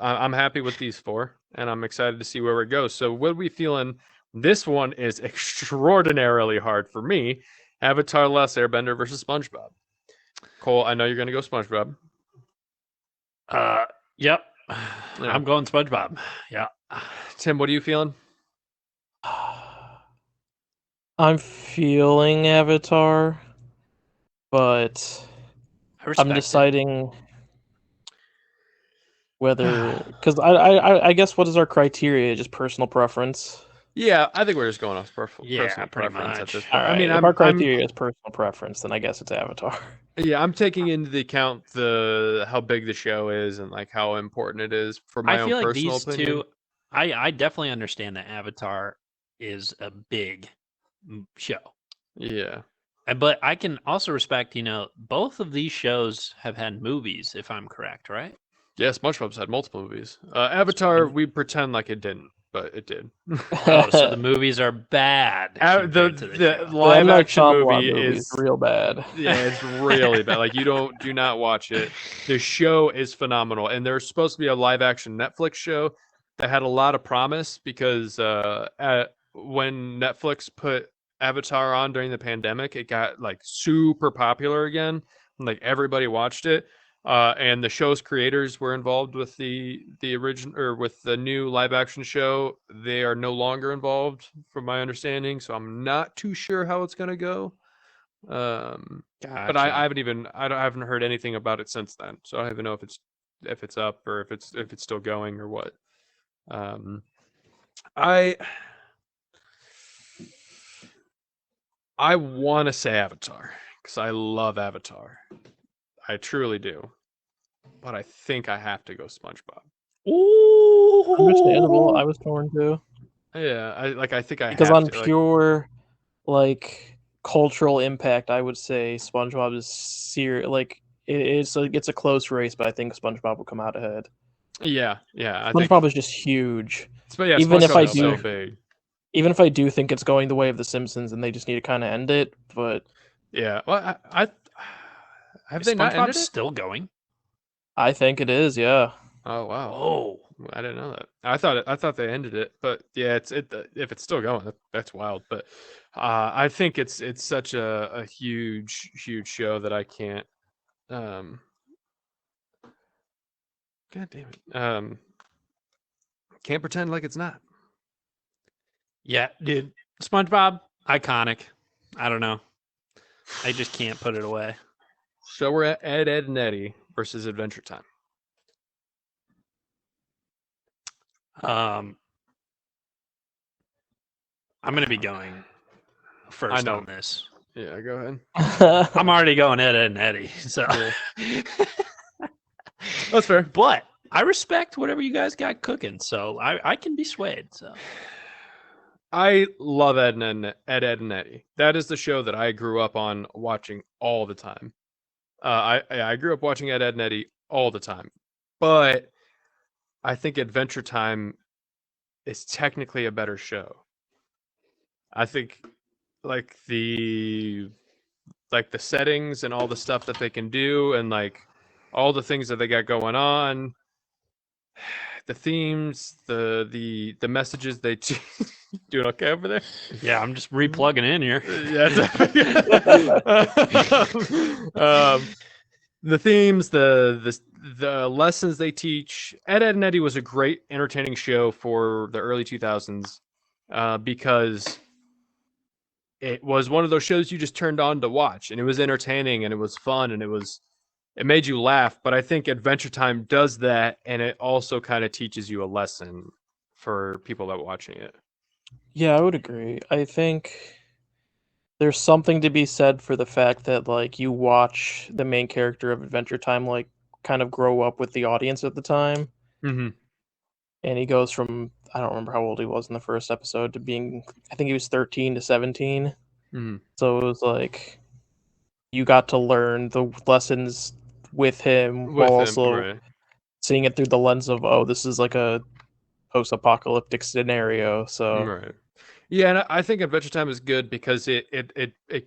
I'm happy with these four, and I'm excited to see where it goes. So, what are we feeling? This one is extraordinarily hard for me. Avatar: Last Airbender versus SpongeBob. Cole, I know you're going to go SpongeBob. Yep. Yeah. I'm going SpongeBob. Yeah. Tim, what are you feeling? I'm feeling Avatar, but I respect I'm it. deciding whether because I guess what is our criteria? Just personal preference. Yeah, I think we're just going off Yeah, personal pretty preference at much. this point. All right, I mean, if our criteria is personal preference, then I guess it's Avatar. I'm taking into the account how big the show is and like how important it is for my I own feel like personal these opinion. two. I definitely understand that Avatar is a big show. Yeah. But I can also respect, both of these shows have had movies, if I'm correct, right? Yeah, SpongeBob's had multiple movies. Avatar, we pretend like it didn't, but it did. Oh, so the movies are bad. compared to the show. live M. Night action Shyamalan movie is real bad. Yeah, it's really bad. Like do not watch it. The show is phenomenal, and there's supposed to be a live action Netflix show that had a lot of promise because when Netflix put Avatar on during the pandemic, it got like super popular again. Like everybody watched it. And the show's creators were involved with the original or with the new live action show. They are no longer involved, from my understanding. So I'm not too sure how it's gonna go. But I Gotcha. haven't heard anything about it since then. So I don't even know if it's up or if it's still going or what. Um, I I want to say Avatar because I love Avatar. I truly do, but I think I have to go SpongeBob. Understandable. Ooh. I was torn too. Yeah, I think I Because have on to. Like, pure like cultural impact, I would say SpongeBob is it's a close race, but I think SpongeBob will come out ahead. yeah, I think. SpongeBob is just huge. But yeah, Even if SpongeBob I is so do, big. even if I do think it's going the way of The Simpsons, and they just need to kind of end it, but Yeah, well, I have Is they not SpongeBob ended it? still going? I think it is. Yeah, Oh wow. Whoa. I didn't know that. I thought they ended it, but yeah, if it's still going, that's wild. But I think it's such a huge show that I can't. Um, God damn it. Can't pretend like it's not. Yeah, dude. SpongeBob, iconic. I don't know. I just can't put it away. So we're at Ed, Ed, and Eddie versus Adventure Time. Um, I'm gonna be going I first know. on this. Yeah, go ahead. I'm already going Ed, Ed, and Eddie. So, Yeah. That's fair. but I respect whatever you guys got cooking. So I can be swayed. So I love Ed, Ed, and Eddie. That is the show that I grew up on watching all the time. I grew up watching Ed, Ed, and Eddie all the time, but I think Adventure Time is technically a better show. I think like the settings and all the stuff that they can do and like all the things that they got going on, the themes, the messages they doing okay over there? yeah, I'm just replugging in here. Yeah. The themes, the lessons they teach. Ed, Ed and Eddie was a great entertaining show for the early 2000s because it was one of those shows you just turned on to watch, and it was entertaining and it was fun and it made you laugh. But I think Adventure Time does that, and it also kind of teaches you a lesson for people that watching it. yeah, I would agree. I think there's something to be said for the fact that like you watch the main character of Adventure Time like kind of grow up with the audience at the time, Mm-hmm. and he goes from I don't remember how old he was in the first episode to being I think he was 13 to 17. Mm-hmm. So it was like you got to learn the lessons with him while With him, also right? seeing it through the lens of oh this is like a post-apocalyptic scenario. So Right. Yeah, and I think Adventure Time is good because it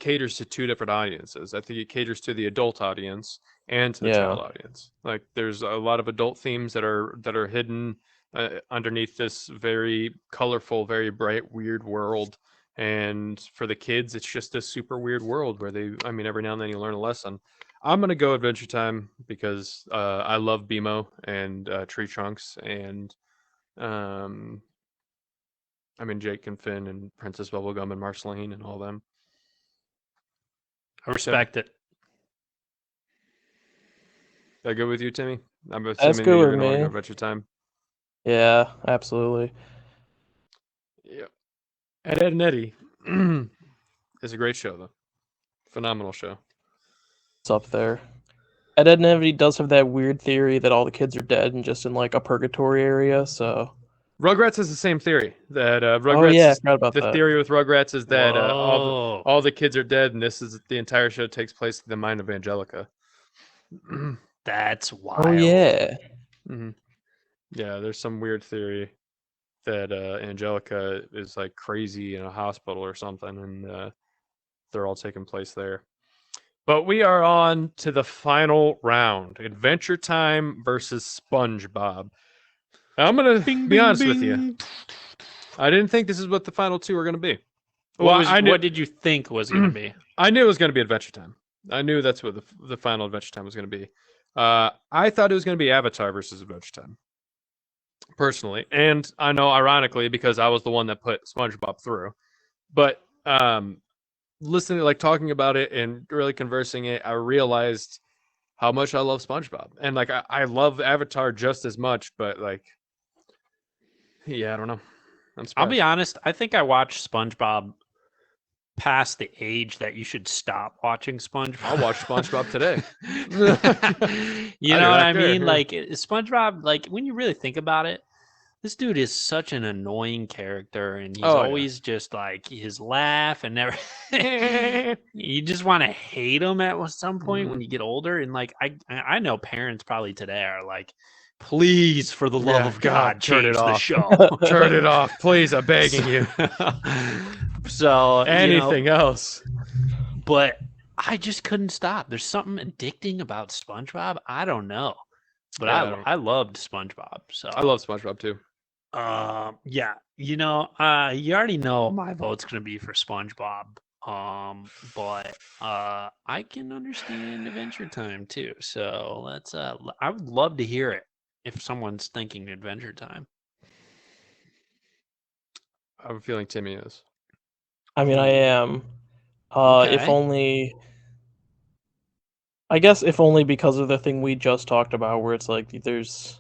caters to two different audiences. I think it caters to the adult audience and to the yeah, child audience. Like there's a lot of adult themes that are hidden underneath this very colorful, very bright, weird world. And for the kids, it's just a super weird world where I mean, every now and then you learn a lesson. I'm gonna go Adventure Time because I love BMO and Tree Trunks and um, I mean, Jake and Finn and Princess Bubblegum and Marceline and all them. I respect it. That good with you, Timmy? I'm that's assuming that good you're with going to want to go me. Adventure Time. Yeah, absolutely. Yep. And Ed and Eddie is a great show, though. Phenomenal show. It's up there. Ed, Ed and Eddie does have that weird theory that all the kids are dead and just in like a purgatory area. So Rugrats has the same theory that oh yeah, I Rugrats. forgot about The that. theory with Rugrats is that Whoa. all the kids are dead, and this is the entire show takes place in the mind of Angelica. That's Oh wild. yeah. Mhm. Yeah, there's some weird theory that Angelica is like crazy in a hospital or something, and they're all taking place there. But we are on to the final round. Adventure Time versus SpongeBob. Now, I'm going to be honest with you. I didn't think this is what the final two were going to be. What did you think was going to be? I knew it was going to be Adventure Time. I knew that's what the final Adventure Time was going to be. I thought it was going to be Avatar versus Adventure Time, personally. And I know, ironically, because I was the one that put SpongeBob through. But listening, like talking about it and really conversing it, I realized how much I love SpongeBob. And like I love Avatar just as much, but like, yeah, I don't know. I'll be honest. I think I watched SpongeBob past the age that you should stop watching SpongeBob. I'll watch SpongeBob today. You know what I mean? Like SpongeBob, like when you really think about it, this dude is such an annoying character, and he's always just like his laugh and never. You just want to hate him at some point when you get older, and like I know parents probably today are like, please, for the love of God, turn change it the off. show. Turn it off, please. I'm begging you. So anything else, but I just couldn't stop. There's something addicting about SpongeBob. I don't know, but I loved SpongeBob. So I love SpongeBob too. Yeah, you already know my vote's gonna be for SpongeBob. But I can understand Adventure Time too. So let's I would love to hear it if someone's thinking Adventure Time. I have a feeling Timmy is. I mean, I am. Okay. If only. I guess if only because of the thing we just talked about, where it's like there's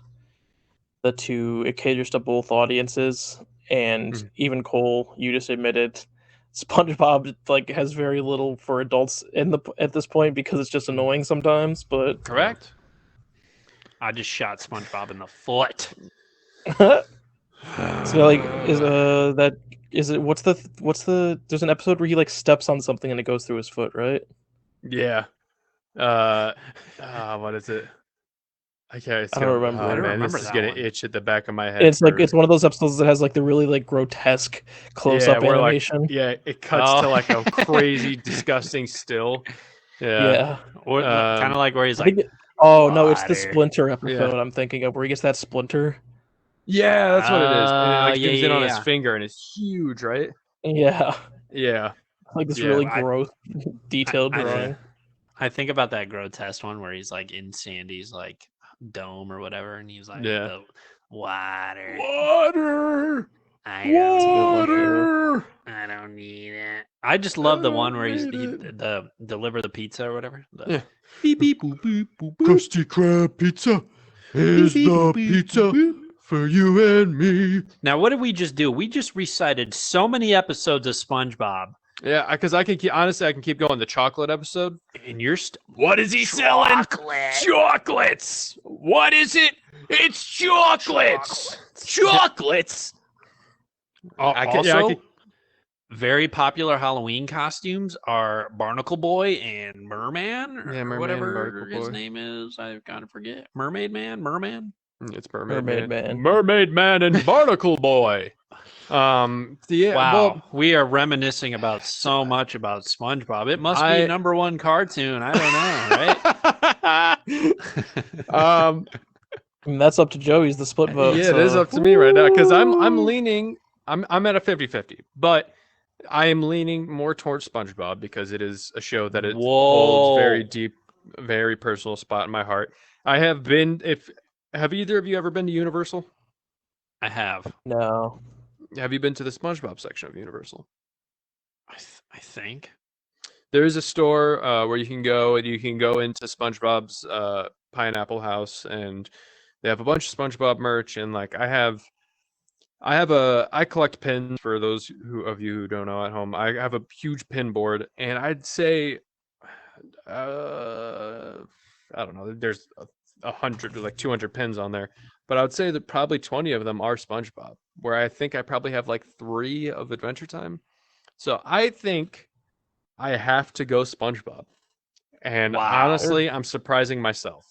the two, it caters to both audiences, and even Cole, you just admitted, SpongeBob like has very little for adults at this point because it's just annoying sometimes. But correct. I just shot SpongeBob in the foot. So like what's the there's an episode where he like steps on something and it goes through his foot, right? Yeah. What is it? I don't remember. I don't remember this is that gonna one. itch at the back of my head. And it's like it's one of those episodes that has like the really like grotesque close-up animation. Like, it cuts to like a crazy, disgusting still. Yeah. Or kind of like where he's I like, think no, it's the water. Splinter episode I'm thinking of, where he gets that splinter. Yeah, that's what it is. And it like zooms in on his yeah. finger, and it's huge, right? Yeah. Yeah. Like this really gross, detailed drawing. I think about that grotesque one where he's like in Sandy's like dome or whatever, and he's like, the water. I don't need it. I just love the one where he deliver the pizza or whatever. Beep beep boop boop boop boop. Krusty Krab pizza. Here's the pizza for you and me. Now, what did we just do? We just recited so many episodes of SpongeBob. Yeah, because I can keep going. The chocolate episode. And you're what is he selling? Chocolates. What is it? It's chocolates. Chocolates. Very popular Halloween costumes are Barnacle Boy and Merman, or whatever his name is. I've got to forget. Mermaid Man. It's Mermaid Man and Barnacle Boy. Wow, we are reminiscing about so much about SpongeBob. It must be #1 cartoon. I don't know, right? I mean, that's up to Joey. He's the split vote. Yeah, it is up to me right now because I'm leaning. I'm at a 50-50, but I am leaning more towards SpongeBob because it is a show that holds very deep, very personal spot in my heart. I have been. Have either of you ever been to Universal? I have. No. Have you been to the SpongeBob section of Universal? I think there is a store where you can go and you can go into SpongeBob's Pineapple House, and they have a bunch of SpongeBob merch. And like I collect pins for those of you who don't know at home. I have a huge pin board, and I'd say, I don't know. There's 100 or like 200 pins on there, but I would say that probably 20 of them are SpongeBob, where I think I probably have like 3 of Adventure Time. So I think I have to go SpongeBob. And honestly, I'm surprising myself.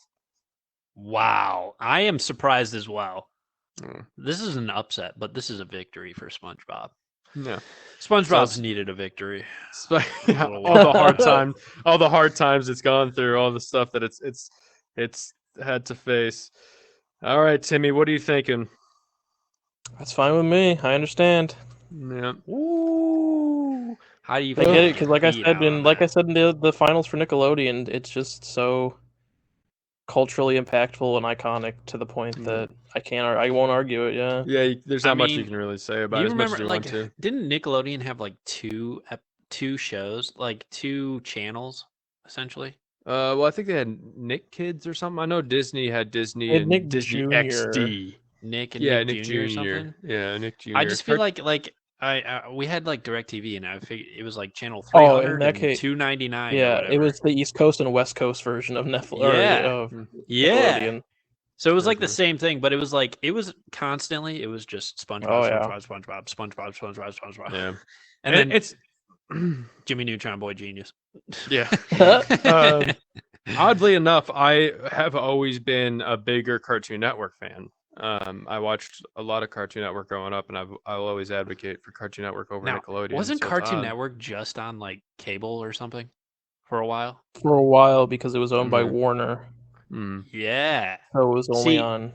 Wow. I am surprised as well. This is an upset, but this is a victory for SpongeBob. Yeah. SpongeBob's needed a victory. All the hard times it's gone through, all the stuff that it's had to face. All right, Timmy, what are you thinking? That's fine with me. I understand. Yeah. Ooh. How do you I feel? get it Getting because, like I beat said, out on that? in the finals for Nickelodeon, it's just so culturally impactful and iconic to the point Yeah. that I won't argue it. Yeah. Yeah, there's I not much you mean, can really say do about you it as much as remember, you want like, to. didn't Nickelodeon have like two shows, like two channels, essentially? Well, I think they had Nick Kids or something. I know Disney had Disney And and Nick Disney Jr. XD. Nick and Yeah, Nick Nick Jr. or Jr. something. Yeah, Nick I Jr. just feel like I we had like DirecTV, and I figured it was like channel Oh, in 300 that and case, 299 or yeah, it whatever. was the East Coast and West Coast version of Netflix or Yeah, of Mm, yeah. Nickelodeon. So it was like the mhm. same thing, but it was like it was constantly. It was just Oh SpongeBob, yeah. SpongeBob, SpongeBob, SpongeBob, SpongeBob, SpongeBob, Yeah, and and then it's Jimmy Neutron Boy Genius. yeah. Oddly enough, I have always been a bigger Cartoon Network fan. I watched a lot of Cartoon Network growing up, and I'll always advocate for Cartoon Network over Now, Nickelodeon. wasn't So it's Cartoon odd. Network just on like cable or something for a while? For a while because it was owned by Mm, Warner, mm. Yeah. so it was only See, on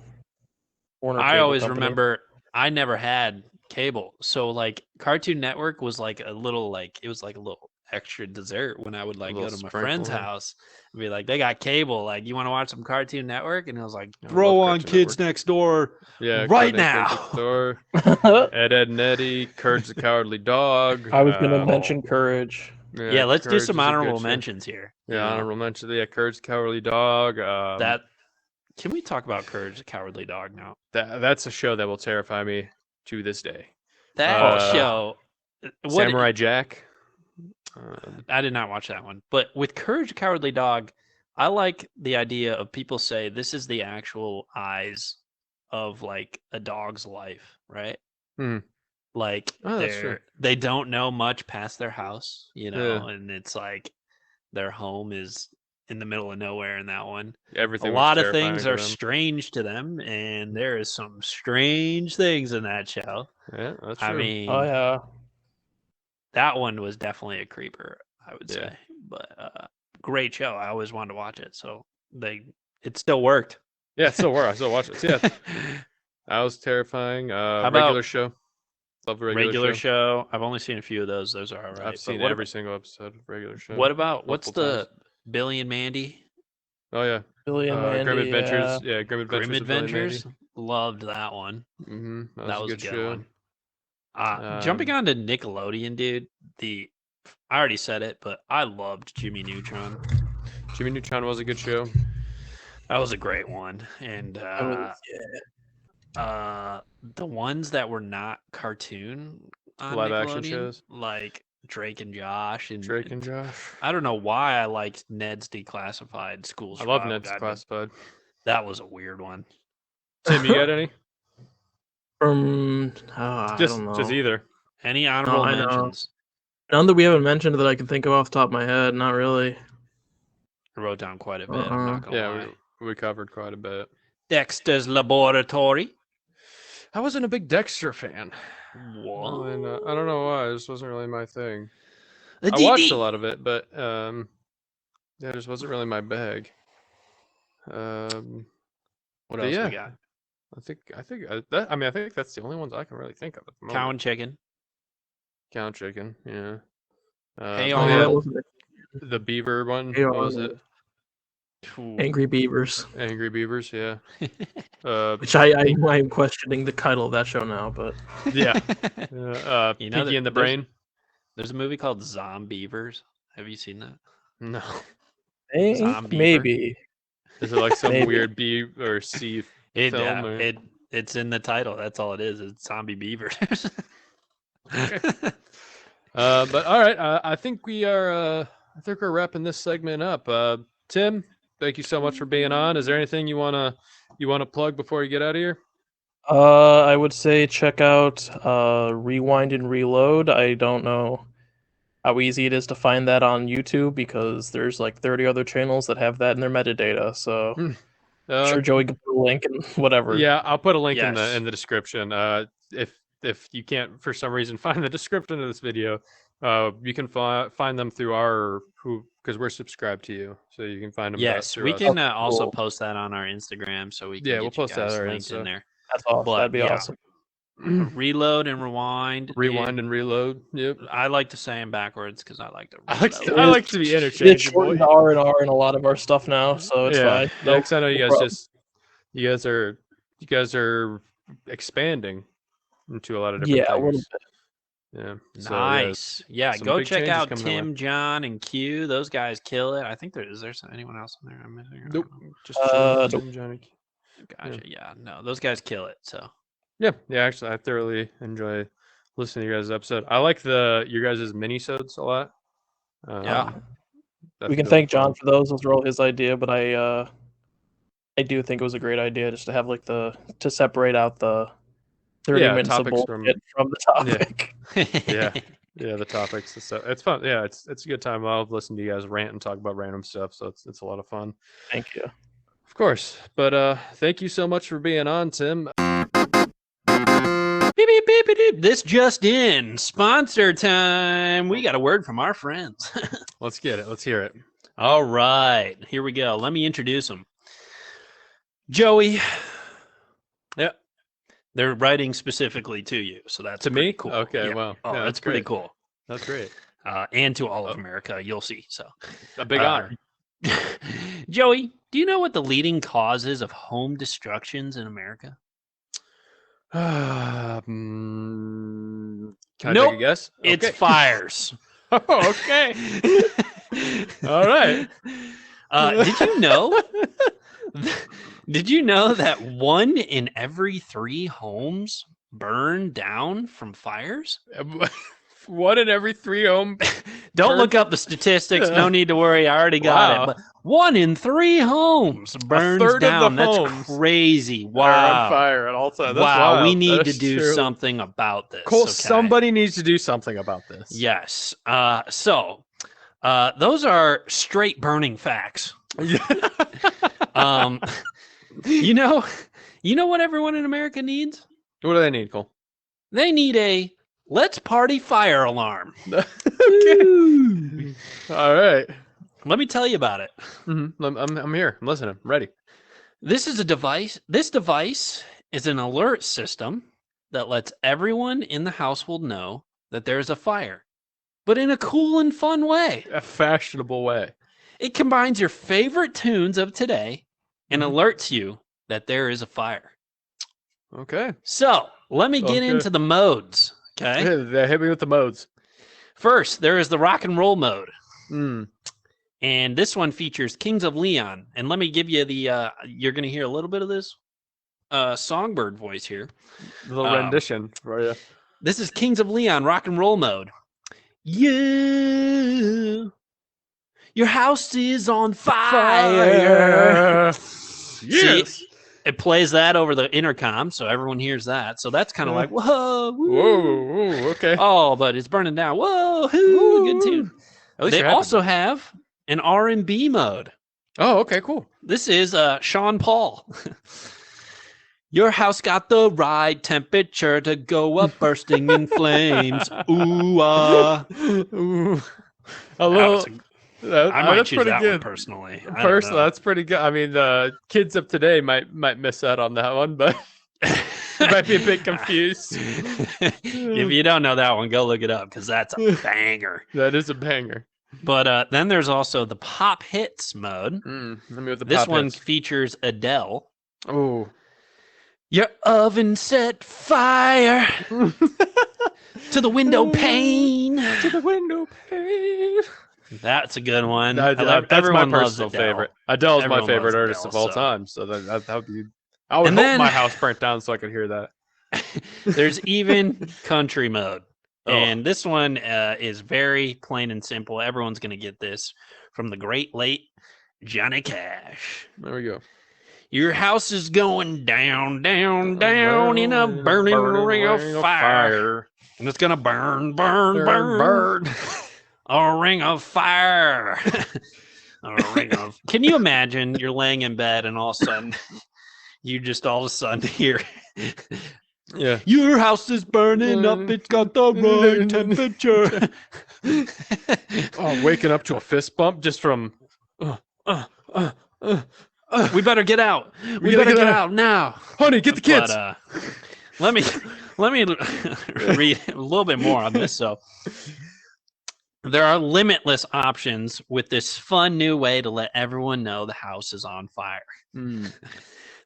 Warner I Cable always Company. remember I never had cable. So like Cartoon Network was like a little like it was like a little extra dessert when I would A like little go to my friend's sprinkle. house and be like, they got cable. Like, you want to watch some Cartoon Network? And it was like, I love throw on Cartoon Kids Network. Next Door Yeah, right Codename Kids now. Next Door, Ed, Ed and Eddie, Courage the Cowardly Dog. I was gonna Oh. mention Courage. Yeah, Yeah, let's do Courage some is a good honorable show. mentions here. Yeah, honorable mention. Yeah, Courage the Cowardly Dog. That can we talk about Courage the Cowardly Dog now? That's a show that will terrify me to this day. That Oh yeah. show what Samurai Jack. Um, I did not watch that one. But with Courage the Cowardly Dog, I like the idea of people say this is the actual eyes of like a dog's life, right? hmm. Like Oh, that's true. they don't know much past their house, Yeah, and it's like their home is in the middle of nowhere in that one. A everything was lot of terrifying things to are them. strange to them, and there is some strange things in that show. Yeah, that's I true. Oh mean, yeah. that one was definitely a creeper, I would Yeah, say. But great show. I always wanted to watch it, so it still worked. yeah. It still were. I still watch it. So, yeah, that was terrifying. How about Regular show. Love the regular regular show. show? I've only seen a few of those. Those are all I've right. But seen every single episode of regular show what's multiple the times. Billy and Mandy Oh yeah, Billy and Grim Mandy. Adventures. Yeah, Grim Grim Adventures of Billy and Mandy. Adventures? Loved that one. That was That a was a good good show. one. Jumping Um, on to Nickelodeon, dude. I already said it, but I loved Jimmy Neutron. Jimmy Neutron was a good show. That was a great one. And That was, the ones that were not cartoon on Live action Nickelodeon, shows. like Drake and Josh, Drake and Josh. I don't know why I liked Ned's Declassified School I love Survival Ned's Guide, but Classified. that was a weird one. Tim, you got any? from I don't Just know. either. Any honorable I know. mentions? None that we haven't mentioned that I can think of off the top of my head. Not really. I wrote down quite a bit. I'm not gonna Yeah, lie. we covered quite a bit. Dexter's Laboratory. I wasn't a big Dexter fan. What? And, I don't know why. It just wasn't really my thing. The I watched a DD. lot of it, but yeah, it just wasn't really my bag. What But else yeah, we got? I think that's the only ones I can really think of at the Cow moment. and chicken. Cow and chicken, yeah. Hey Oh Oh yeah, yeah, that wasn't it. the beaver one. Hey What was it? Ooh. Angry Beavers, Angry Beavers, yeah. which I'm questioning the title of that show now, but Yeah. You know, Pinky in the there's- Brain. There's a movie called Zombievers. Have you seen that? No. I think Zombiever? maybe. Is it like some Maybe. weird B or C film? Or... It's in the title. That's all it is. It's zombie beavers. But all right, I think we are. I think we're wrapping this segment up. Tim, thank you so much for being on. Is there anything you wanna plug before you get out of here? I would say check out Rewind and Reload. I don't know how easy it is to find that on YouTube because there's like 30 other channels that have that in their metadata. So sure, Joey can put a link and whatever. Yeah, I'll put a link in Yes. the description. If you can't for some reason find the description of this video, you can find them through because we're subscribed to you, so you can find them. Yes, through we us. can also Cool. post that on our Instagram, so we can Yeah, get we'll you post that guys on our linked in Insta. there. That's awesome. But That'd be yeah, awesome. Reload and rewind. Rewind and reload. Yep. I like to say them backwards because I like to. I like to be It's interchangeable. shortened R and R in a lot of our stuff now, so it's fine. Yeah, because I know you guys problem. you guys are expanding into a lot of different Yeah, a little things. Yeah. Nice. Yeah, some go big check changes out coming our way. Tim, John, and Q. Those guys kill it. I think is there anyone else in there I'm missing? I don't Nope. know. Just Tim, Johnny. Gotcha. Yeah, no, those guys kill it. So Yeah. Actually, I thoroughly enjoy listening to your guys' episode. I like your guys' mini-sodes a lot. Yeah. That's We can really thank fun. John for those. Those were all his idea, but I do think it was a great idea just to have like to separate out the 30 minutes of topics bullshit from the topic. Yeah, the topics and stuff. It's fun. Yeah, it's a good time. I'll listen to you guys rant and talk about random stuff, so it's a lot of fun. Thank you. Of course. But thank you so much for being on, Tim. Beep, beep, beep, beep, beep. This just in. Sponsor time. We got a word from our friends. Let's get it. Let's hear it. All right. Here we go. Let me introduce them. Joey. Yep. They're writing specifically to you, so that's To pretty me? cool. Okay, Yeah. wow. Oh, Yeah, that's pretty great. cool. That's great. And to all of America, you'll see. So A big honor. Joey, do you know what the leading causes of home destructions in America? Can I Nope. take a guess? It's Okay. fires. Oh, okay. All right. Did you know? Did you know that 1 in every 3 homes burn down from fires? 1 in every 3 home. Don't look up the statistics. No need to worry. I already got Wow. it. But 1 in 3 homes burns third of the down. That's homes crazy. Are on Wow. fire at all times. That's Wow. We wild. need That to is do true. something about this. Cole, okay? somebody needs to do something about this. Yes. So those are straight burning facts. You know what everyone in America needs? What do they need, Cole? They need a let's party fire alarm. Okay. All right. Let me tell you about it. I'm here. I'm listening. I'm ready. This is a device. This device is an alert system that lets everyone in the household know that there's a fire, but in a cool and fun way. A fashionable way. It combines your favorite tunes of today and alerts you that there is a fire. Okay. So let me get Okay. into the modes. Okay. They hit me with the modes. First, there is the rock and roll mode. Mm. And this one features Kings of Leon. And let me give you the, you're going to hear a little bit of this songbird voice here. The little rendition for you. This is Kings of Leon rock and roll mode. Your house is on fire. Yes. See, it plays that over the intercom, so everyone hears that. So that's kind of like, whoa, Whoa, okay. Oh, but it's burning down. Whoa, good tune. At least They you're happy also about it. have an R&B mode. Oh, okay, cool. This is Sean Paul. Your house got the right temperature to go up bursting in flames. Ooh, Ooh. A little. I might that's choose pretty that good. one personally. I don't Personally, know. that's pretty good. I mean, the kids of today might miss out on that one, but you might be a bit confused. If you don't know that one, go look it up because that's a banger. That is a banger. But then there's also the pop hits mode. Let me with the This pop one hits. features Adele. Oh. Your oven set fire to the window pane. To the window pane. That's a good one. That's Everyone my loves personal Adele. favorite. Adele's Everyone my favorite loves artist Adele, of all so- time. So that would be. I would And hope then- my house burnt down so I could hear that. There's even country mode. Oh. And this one is very plain and simple. Everyone's going to get this from the great late Johnny Cash. There we go. Your house is going down, down, down in a burning ring of fire. And it's going to burn, burn, burn. A ring of fire. A ring of. Can you imagine you're laying in bed and all of a sudden you just all of a sudden hear Yeah. your house is burning up, it's got the right temperature. Oh, waking up to a fist bump just from. We better get out. We better get out now. Honey, get the kids. But, let me Let me read a little bit more on this. So, there are limitless options with this fun new way to let everyone know the house is on fire.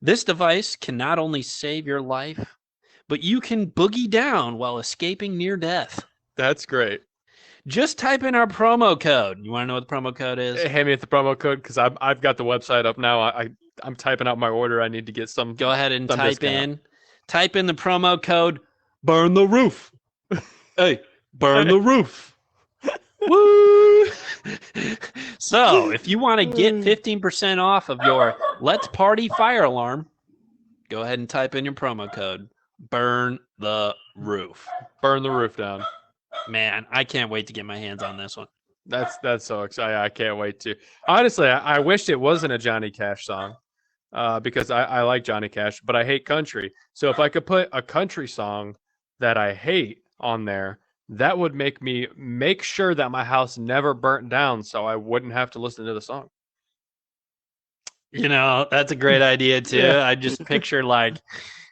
This device can not only save your life, but you can boogie down while escaping near death. That's great. Just type in our promo code. You want to know what the promo code is? Hand me the promo code because I've got the website up now. I'm typing out my order. I need to get some. Go ahead and some type discount. in the promo code. Burn the roof. Hey, burn the roof. Woo! So, if you want to get 15% off of your Let's Party fire alarm, go ahead and type in your promo code. Burn the roof. Burn the roof down. Man, I can't wait to get my hands on this one. That's so exciting. I can't wait to. Honestly, I wished it wasn't a Johnny Cash song because I like Johnny Cash, but I hate country. So if I could put a country song that I hate on there, that would make me make sure that my house never burnt down so I wouldn't have to listen to the song. You know, that's a great idea too. Yeah. I just picture like,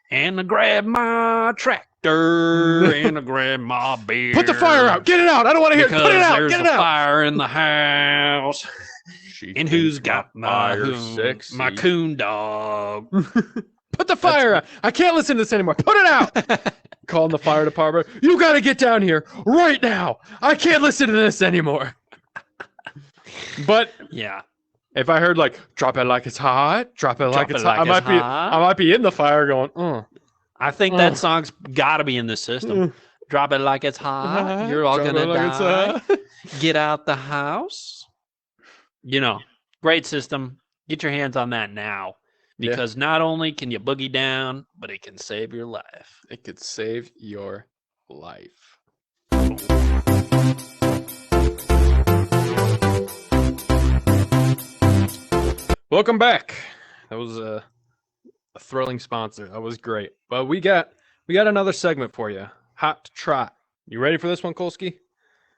and I grab my tractor and I grab my beer. Put the fire out. Get it out. I don't want to hear it. Because Put it out. there's Get a it out. fire in the house. And who's got my sexy? my coon dog? Put the fire out. I can't listen to this anymore. Put it out. Calling the fire department. You got to get down here right now. I can't listen to this anymore. But Yeah. if I heard like drop it like it's hot, drop it like Drop it's it hot, like I it's might be hot. I might be in the fire going, I think that song's got to be in the system. Drop it like it's hot. You're all Drop going it to like it's die. hot. Get out the house. You know, great system. Get your hands on that now. Yeah. Because not only can you boogie down, but it can save your life. It could save your life. Welcome back. That was a thrilling sponsor. That was great. But we got another segment for you. Hot to Trot. You ready for this one, Kolsky?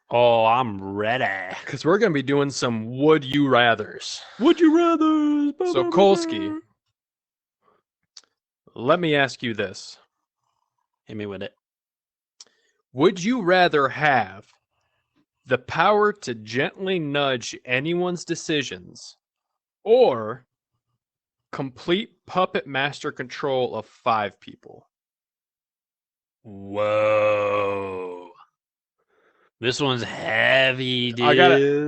Oh, I'm ready. Because we're going to be doing some Would You Rathers. Would you rather? So, Kolsky, let me ask you this. Hit me with it. Would you rather have the power to gently nudge anyone's decisions or complete puppet master control of 5 people? Whoa. This one's heavy, dude.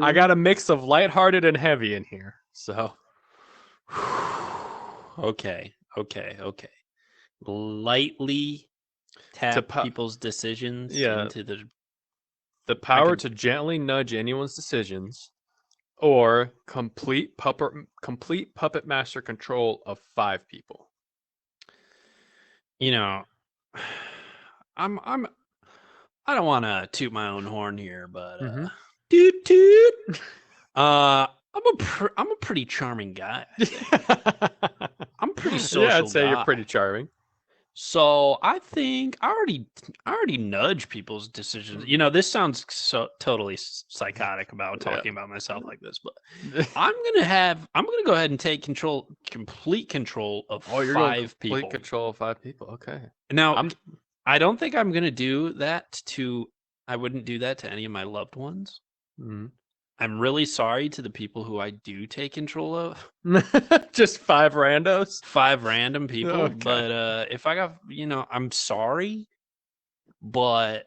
I got a mix of lighthearted and heavy in here. So Okay. Lightly tap pu- people's decisions Yeah. into the power to gently nudge anyone's decisions or complete puppet master control of 5 people. you know, I don't want to toot my own horn here, but toot toot. I'm a pretty charming guy. I'm pretty social. Yeah, I'd say guy. you're pretty charming. So I think I already nudge people's decisions. You know, this sounds so totally psychotic about talking about myself like this, but I'm gonna go ahead and take complete control of 5 people. Complete control of 5 people. Okay. Now, I don't think I'm gonna do that I wouldn't do that to any of my loved ones. Mm-hmm. I'm really sorry to the people who I do take control of. Just 5 randos? 5 random people. Okay. But if I got, I'm sorry. But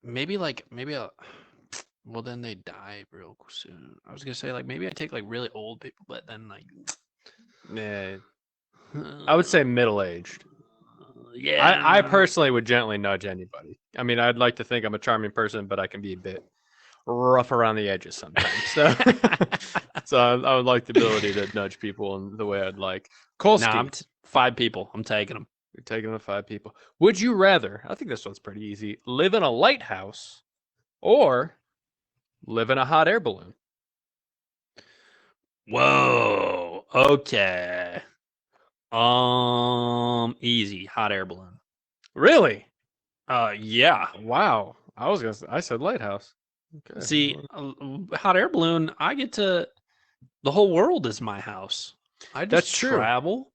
maybe well, then they die real soon. I was gonna say maybe I take really old people, but then yeah, I would say middle-aged. Yeah, I personally would gently nudge anybody. I mean, I'd like to think I'm a charming person, but I can be a bit rough around the edges sometimes. So I would like the ability to nudge people in the way I'd like. Kolsky, I'm 5 people. I'm taking them. You're taking the 5 people. Would you rather, I think this one's pretty easy, live in a lighthouse or live in a hot air balloon? Whoa. Okay. Easy. Hot air balloon. Really? Yeah. Wow. I said lighthouse. Okay. See, hot air balloon, the whole world is my house. I just That's true. travel.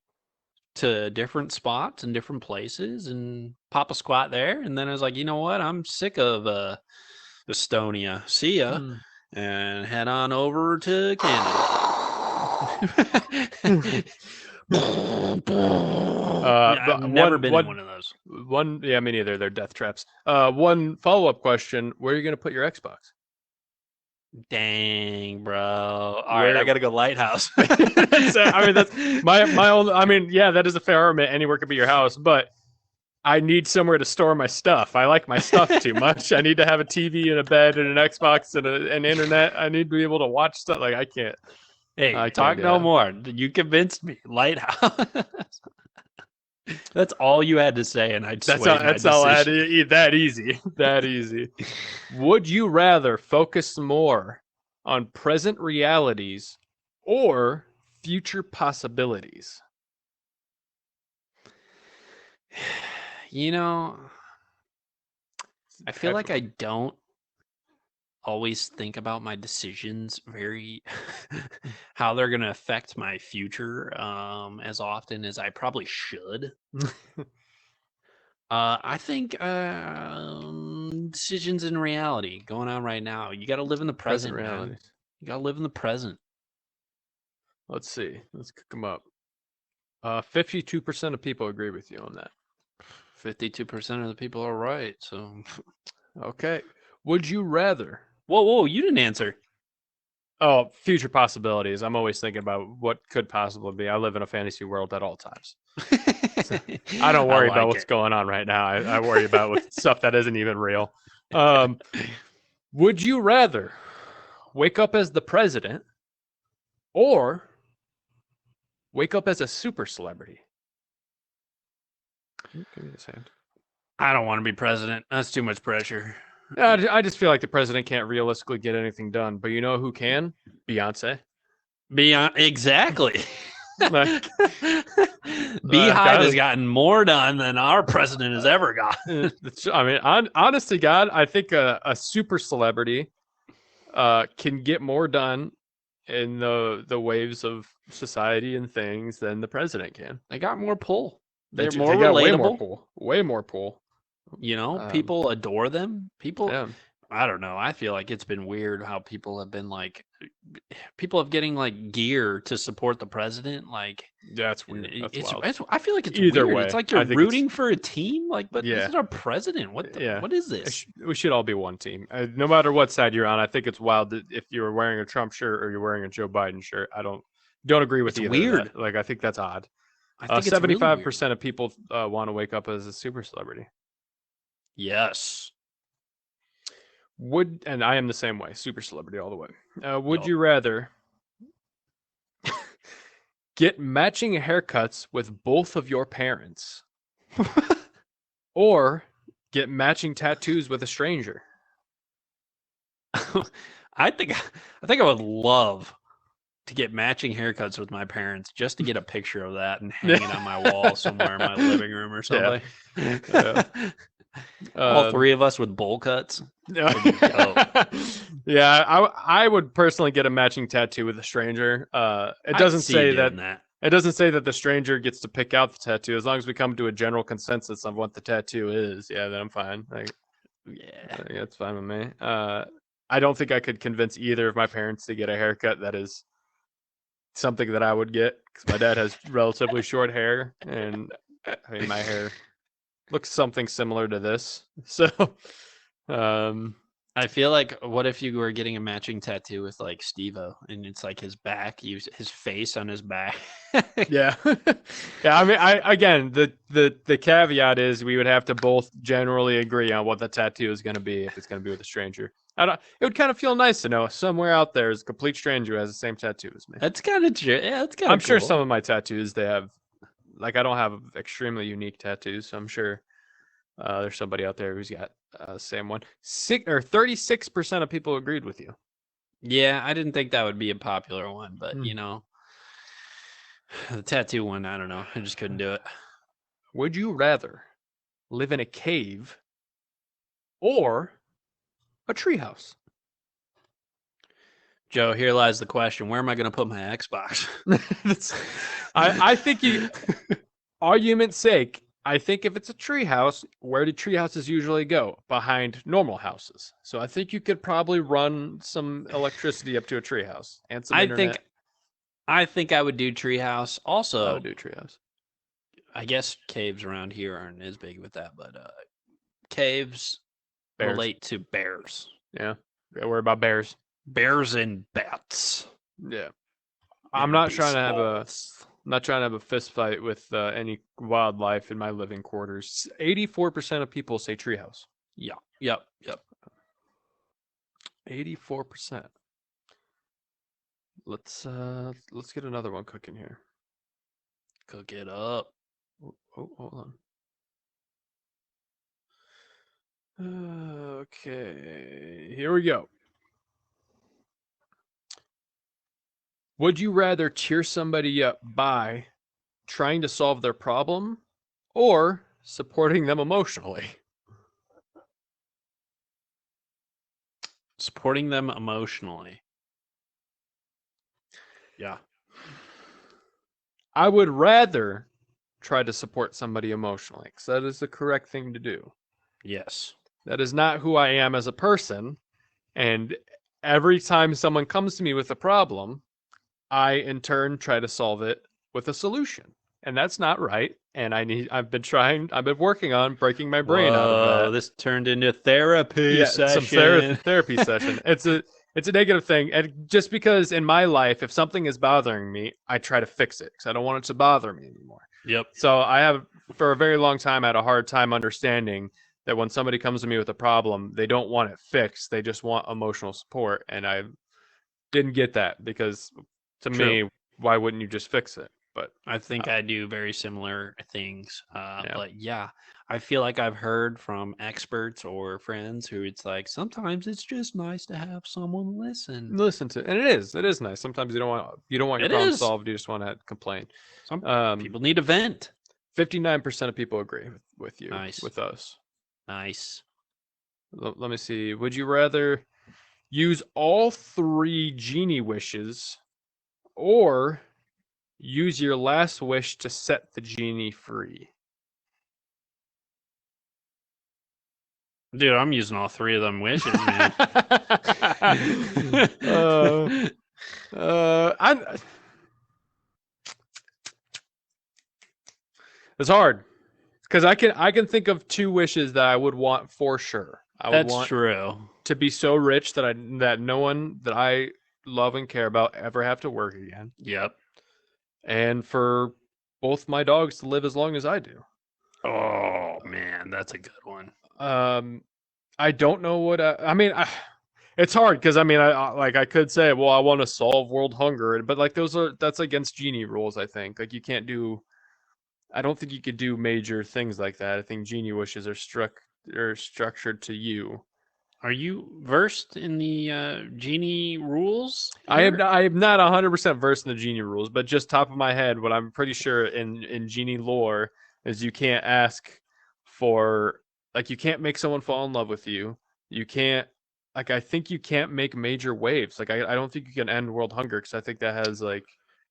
to different spots and different places and pop a squat there. And then I was like, you know what? I'm sick of Estonia. See ya. And head on over to Canada. I've never been in one of those. Yeah, me neither. They're death traps. One follow-up question: where are you going to put your Xbox? Dang, bro! All right, I gotta go Lighthouse. I mean, that's my own. I mean, yeah, that is a fair argument. Anywhere could be your house, but I need somewhere to store my stuff. I like my stuff too much. I need to have a TV and a bed and an Xbox and an internet. I need to be able to watch stuff. Like I can't. Hey, talk no more. You convinced me. Lighthouse. That's all you had to say, and I'd that's all that easy. That easy. Would you rather focus more on present realities or future possibilities? You know, I feel like I don't always think about my decisions very how they're going to affect my future as often as I probably should. I think decisions in reality going on right now. You got to live in the present, man. You got to live in the present. Let's see. Let's cook them up. 52% of people agree with you on that. 52% of the people are right. So, okay. Would you rather? Whoa! You didn't answer. Oh, future possibilities. I'm always thinking about what could possibly be. I live in a fantasy world at all times. So I don't worry about what's going on right now. I worry about stuff that isn't even real. Would you rather wake up as the president or wake up as a super celebrity? Give me this hand. I don't want to be president. That's too much pressure. I just feel like the president can't realistically get anything done. But you know who can? Beyonce. Exactly. Like, Beehive has gotten more done than our president has ever gotten. I mean, honest to God, I think a super celebrity can get more done in the waves of society and things than the president can. They got more pull. They're more relatable. Way more pull. You know, people adore them. People, I don't know. I feel like it's been weird how people have been like, people have getting like gear to support the president. Like, that's weird. I feel like it's either weird. way. It's like you're rooting for a team. Like, but this is our president. What is this? We should all be one team. No matter what side you're on. I think it's wild that if you're wearing a Trump shirt or you're wearing a Joe Biden shirt. I don't agree with either. Weird. Like, I think that's odd. I think 75% of people want to wake up as a super celebrity. Yes. And I am the same way, super celebrity all the way. Would you rather get matching haircuts with both of your parents or get matching tattoos with a stranger? I think I would love to get matching haircuts with my parents just to get a picture of that and hang it on my wall somewhere in my living room or something. All three of us with bowl cuts. Yeah, I would personally get a matching tattoo with a stranger. It doesn't say that. It doesn't say that the stranger gets to pick out the tattoo. As long as we come to a general consensus on what the tattoo is, then I'm fine. It's fine with me. I don't think I could convince either of my parents to get a haircut that is something that I would get, because my dad has relatively short hair, and I mean my hair looks something similar to this. So I feel like, what if you were getting a matching tattoo with like Steve-O and it's like his back, his face on his back? Yeah. I mean, again, the caveat is we would have to both generally agree on what the tattoo is going to be if it's going to be with a stranger. It would kind of feel nice to know somewhere out there is a complete stranger who has the same tattoo as me. That's kind of true. Yeah, that's kind of I'm sure some of my tattoos they have, like, I don't have extremely unique tattoos, so I'm sure there's somebody out there who's got the same one. 36% of people agreed with you. Yeah, I didn't think that would be a popular one, but you know, the tattoo one, I don't know. I just couldn't do it. Would you rather live in a cave or a treehouse? Joe, here lies the question. Where am I going to put my Xbox? I think you... argument's sake, I think if it's a tree house, where do tree houses usually go? Behind normal houses. So I think you could probably run some electricity up to a tree house and some I internet. think I would do treehouse. I Also, would do tree house. I guess caves around here aren't as big with that, but caves Bears. relate to bears. Yeah. Don't worry about bears. Bears and bats. Yeah. and I'm not trying to have baseballs. I'm not trying to have a fist fight with any wildlife in my living quarters. 84% of people say treehouse. Yeah. Yep. 84%. Let's get another one cooking here. Cook it up. Oh, hold on. Okay, here we go. Would you rather cheer somebody up by trying to solve their problem or supporting them emotionally? Supporting them emotionally. Yeah. I would rather try to support somebody emotionally because that is the correct thing to do. Yes. That is not who I am as a person. And every time someone comes to me with a problem, I in turn try to solve it with a solution. And that's not right. And I've been working on breaking my brain out of that. This turned into therapy session. Some therapy session. It's a negative thing. And just because in my life, if something is bothering me, I try to fix it because I don't want it to bother me anymore. Yep. So I have, for a very long time, had a hard time understanding that when somebody comes to me with a problem, they don't want it fixed. They just want emotional support. And I didn't get that because to me, why wouldn't you just fix it? But I think I do very similar things. But yeah, I feel like I've heard from experts or friends who it's like, sometimes it's just nice to have someone listen. Listen to, and it is nice. Sometimes you don't want your It problem is. solved. You just want to complain. Some people need a vent. 59% of people agree with you. Nice. With us. Nice. Let me see. Would you rather use all 3 genie wishes or use your last wish to set the genie free? Dude, I'm using all 3 of them wishes, man. It's hard because I can think of 2 wishes that I would want for sure. I would That's want true. to be so rich that no one that I love and care about ever have to work again, Yep. and for both my dogs to live as long as I do. Oh man, that's a good one. I don't know what I mean. It's hard because I could say, well, I want to solve world hunger, but like that's against genie rules. I think like you can't do. I don't think you could do major things like that. I think genie wishes are structured to you. Are you versed in the genie rules? I am not 100% versed in the genie rules, but just top of my head, what I'm pretty sure in genie lore is you can't ask for, like, you can't make someone fall in love with you. You can't, like, I think you can't make major waves. Like, I don't think you can end world hunger because I think that has like,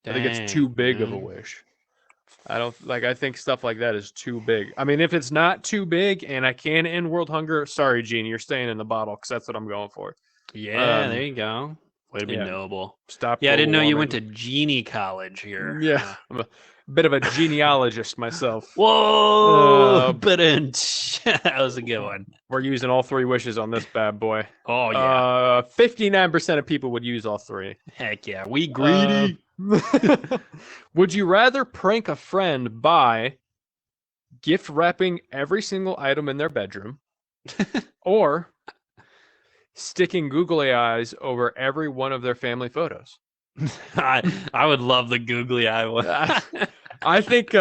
I think it's too big of a wish. I think stuff like that is too big. I mean, if it's not too big and I can end world hunger, sorry, Genie, you're staying in the bottle because that's what I'm going for. Yeah, there you go. Way to be yeah. noble. Stop. Yeah, I didn't know you warming. went to genie college here. Yeah, I'm a bit of a genealogist myself. Whoa, but that was a good one. We're using all 3 wishes on this bad boy. Oh yeah, 59% of people would use all 3. Heck yeah, we greedy. Would you rather prank a friend by gift wrapping every single item in their bedroom, or sticking googly eyes over every one of their family photos? I would love the googly eye one. I think.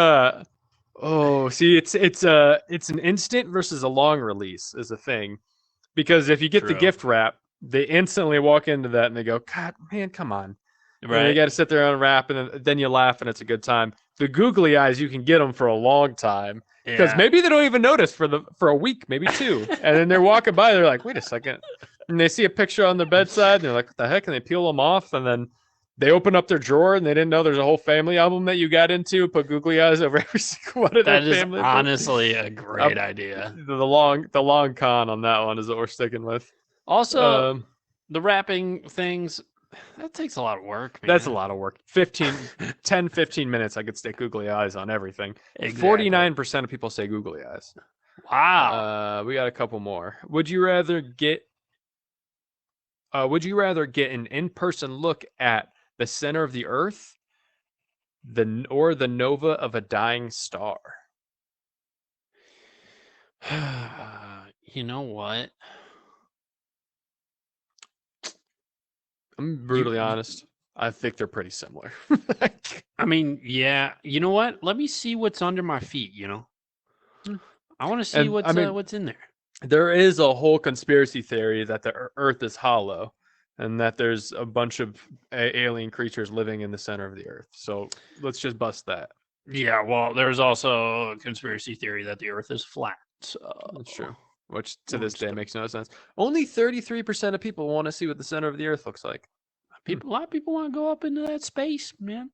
It's an instant versus a long release is a thing, because if you get the gift wrap, they instantly walk into that and they go, "God, man, come on!" Right? You got to sit there and unwrap, and then you laugh, and it's a good time. The googly eyes, you can get them for a long time because maybe they don't even notice for a week, maybe 2, and then they're walking by, they're like, "Wait a second," and they see a picture on the bedside, and they're like, "What the heck?" And they peel them off, and then they open up their drawer and they didn't know there's a whole family album that you got into. Put googly eyes over every single one of their That is family. honestly a great idea. The long con on that one is what we're sticking with. Also, the wrapping things, that takes a lot of work, man. That's a lot of work. 10, 15 minutes, I could stick googly eyes on everything. Exactly. 49% of people say googly eyes. Wow. We got a couple more. Would you rather get an in-person look at the center of the Earth, or the nova of a dying star? You know what? I'm brutally honest. I think they're pretty similar. I mean, yeah. You know what? Let me see what's under my feet, you know? I want to see what's in there. There is a whole conspiracy theory that the Earth is hollow and that there's a bunch of alien creatures living in the center of the Earth. So let's just bust that. Yeah, well, there's also a conspiracy theory that the Earth is flat. So That's true. Which to this day makes no sense. Only 33% of people want to see what the center of the Earth looks like. A lot of people want to go up into that space, man.